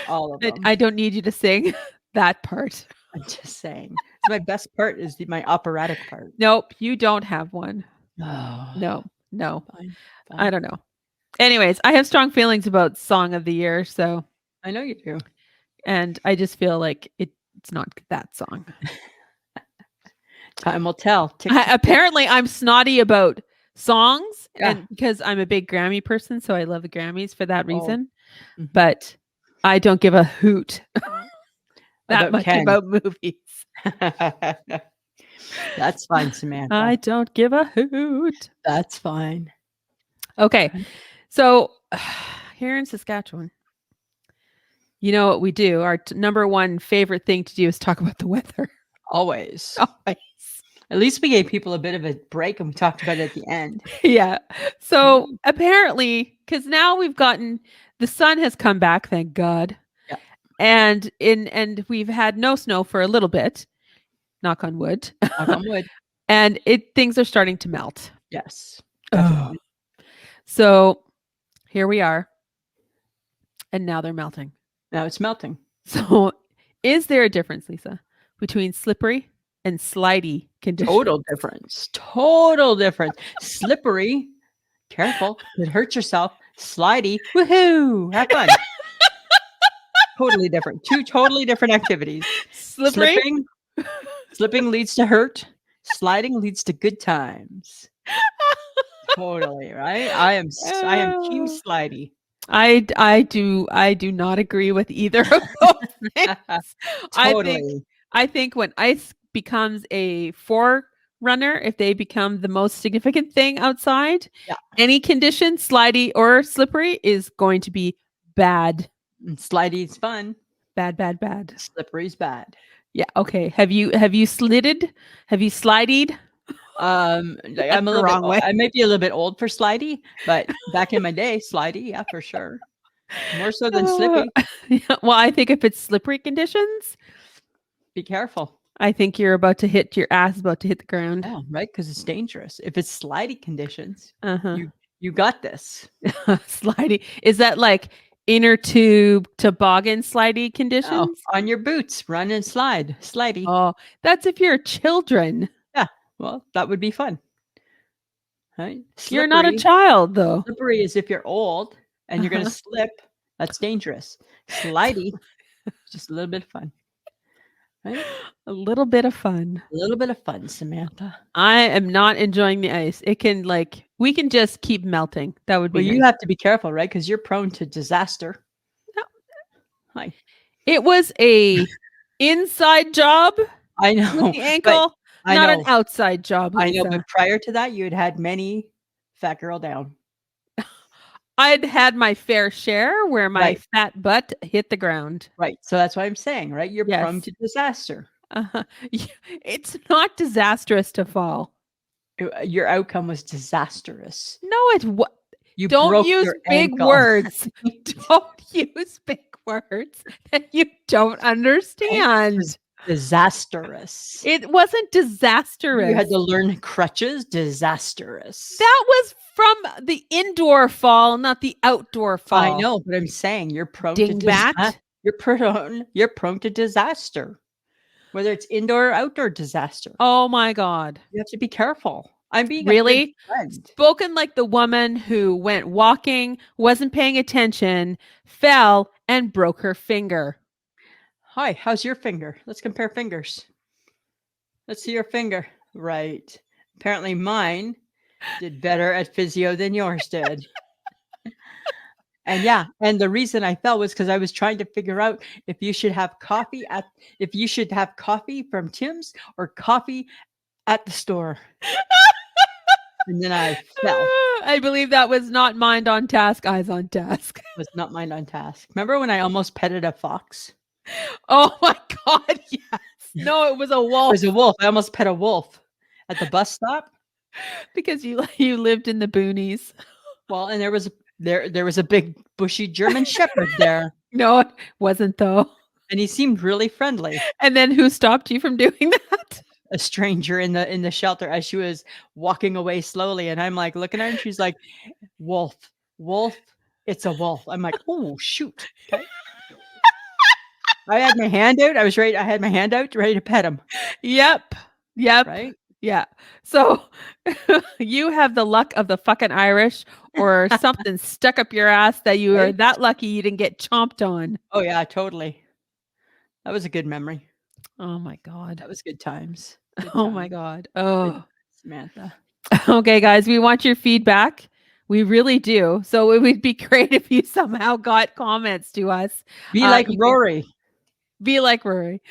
All of them. I don't need you to sing that part. I'm just saying. It's my best part is my operatic part. Nope, you don't have one. Oh, No, no. fine, I fine. don't know. Anyways, I have strong feelings about Song of the Year, so I know you do. and I just feel like it's not that song. Time will tell. Tick, tick, tick. Apparently, I'm snotty about songs, Yeah. and because I'm a big Grammy person, so I love the Grammys for that Oh, reason. mhm. But I don't give a hoot that About much Ken. about movies. That's fine, Samantha. I don't give a hoot. That's fine. Okay, so here in Saskatchewan, you know what we do? Our number one favorite thing to do is talk about the weather. Always. Always. At least we gave people a bit of a break and we talked about it at the end. Yeah. So apparently, because now we've gotten the sun has come back, thank God. Yeah. And we've had no snow for a little bit. Knock on wood. Knock on wood. And things are starting to melt. Yes. Ugh. Definitely. So here we are. And now they're melting. Now it's melting. So is there a difference, Lisa, between slippery and slidey conditions? Total difference. Total difference. Slippery. Careful. Could hurt yourself. Slidey. Woohoo. Have fun. Totally different. Two totally different activities. Slippery. Slipping leads to hurt. Sliding leads to good times. Totally, right? I am team slidey. I do not agree with either of those things. Totally. I think when ice becomes a forerunner, if they become the most significant thing outside, Yeah. any condition, slidey or slippery, is going to be bad. And slidey's fun. Bad, bad, bad. Slippery's bad. Yeah. Okay. Have you slided? Have you slideyed? I'm a little wrong way. bit. I might be a little bit old for slidey, but back in my day, slidey, yeah, for sure. More so than slippy. Yeah, well, I think if it's slippery conditions, Be careful. I think your ass about to hit the ground. Yeah, right, because it's dangerous. If it's slidey conditions, Uh-huh. you got this. Slidey. Is that like inner tube toboggan slidey conditions? Oh, on your boots, run and slide, slidey. Oh, that's if you're children. Well, that would be fun. Right? You're not a child, though. Slippery is if you're old and you're going to slip. That's dangerous. Slidey, just a little bit of fun. Right? A little bit of fun. A little bit of fun, Samantha. I am not enjoying the ice. It can we can just keep melting. That would be Well, nice. you have to be careful, right? Because you're prone to disaster. No. Hi. It was a inside job I know. with the ankle, I not know. an outside job. I know, Lisa. but prior to that, you had many fat girl down. I'd had my fair share where my Right. fat butt hit the ground. Right. So that's what I'm saying, right? You're prone Yes. to disaster. Uh-huh. It's not disastrous to fall. Your outcome was disastrous. No, it's what. You Don't broke use your big ankle. words. Don't use big words that you don't understand. Disastrous. It wasn't disastrous. You had to learn crutches. Disastrous. That was from the indoor fall, not the outdoor fall. I know, but I'm saying you're prone to Dingbat. You're prone to disaster. Whether it's indoor or outdoor disaster. Oh my God. You have to be careful. I'm being Really? a good friend. Spoken like the woman who went walking, wasn't paying attention, fell, and broke her finger. Hi, how's your finger? Let's compare fingers. Let's see your finger. Right. Apparently mine did better at physio than yours did. And yeah, and the reason I fell was because I was trying to figure out if you should have coffee from Tim's or coffee at the store. And then I fell. I believe that was not mind on task, eyes on task. It was not mind on task. Remember when I almost petted a fox? Oh my God, yes. No, it was a It wolf. was a wolf. I almost pet a wolf at the bus stop. Because you lived in the boonies. Well, and there was a big bushy German shepherd there. No, it wasn't though. And he seemed really friendly. And then who stopped you from doing that? a stranger in the shelter as she was walking away slowly, and I'm like looking at her, and she's like, "Wolf, wolf, it's a wolf." I'm like, "Oh shoot!" Okay. I had my hand out. I was ready. I had my hand out, ready to pet him. Yep. Yep. Right? Yeah. So you have the luck of the fucking Irish or something stuck up your ass that you are Right? that lucky you didn't get chomped on. Oh yeah, totally. That was a good memory. Oh my God. That was good times. Good Oh my times. God. Good Oh. times, Samantha. Okay, guys, we want your feedback. We really do. So it would be great if you somehow got comments to us. Be like You can Rory. be like Rory.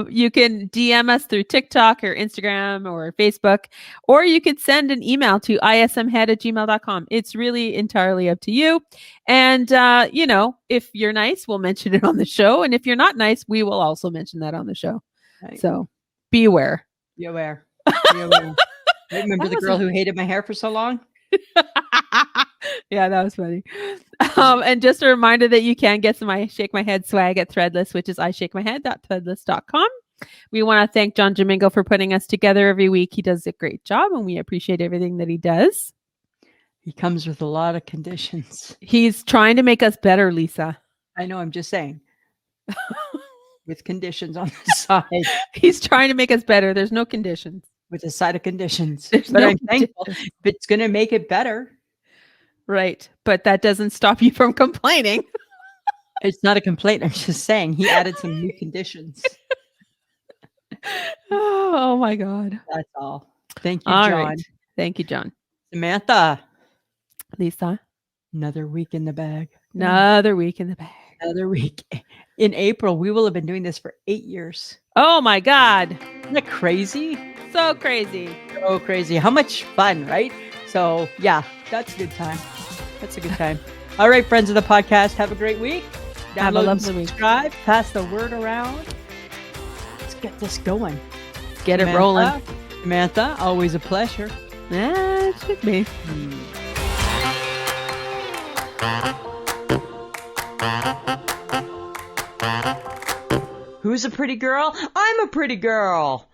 You can DM us through TikTok or Instagram or Facebook, or you could send an email to ismhead@gmail.com. It's really entirely up to you. And, if you're nice, we'll mention it on the show. And if you're not nice, we will also mention that on the show. Right. So be aware. Be aware. Be aware. I remember the girl who hated my hair for so long. Yeah, that was funny. And just a reminder that you can get some I Shake My Head swag at Threadless, which is ishakemyhead.threadless.com. We want to thank John Domingo for putting us together every week. He does a great job, and we appreciate everything that he does. He comes with a lot of conditions. He's trying to make us better, Lisa. I know, I'm just saying. With conditions on the side. He's trying to make us better. There's no conditions. With a side of conditions. There's But no I'm thankful if it's going to make it better. Right. But that doesn't stop you from complaining. It's not a complaint. I'm just saying he added some new conditions. Oh my God. That's all. Thank you, All John. right. Thank you, John. Samantha. Lisa. Another week in the bag. Another week in the bag. Another week. In April, we will have been doing this for 8 years. Oh my God. Isn't that crazy? So crazy. So crazy. How much fun, right? So yeah, that's a good time. That's a good time. All right, friends of the podcast, have a great week. Have a Download and lovely week. subscribe. Pass the word around. Let's get this going. Get it rolling. Samantha, always a pleasure. Yeah, it should be. Who's a pretty girl? I'm a pretty girl.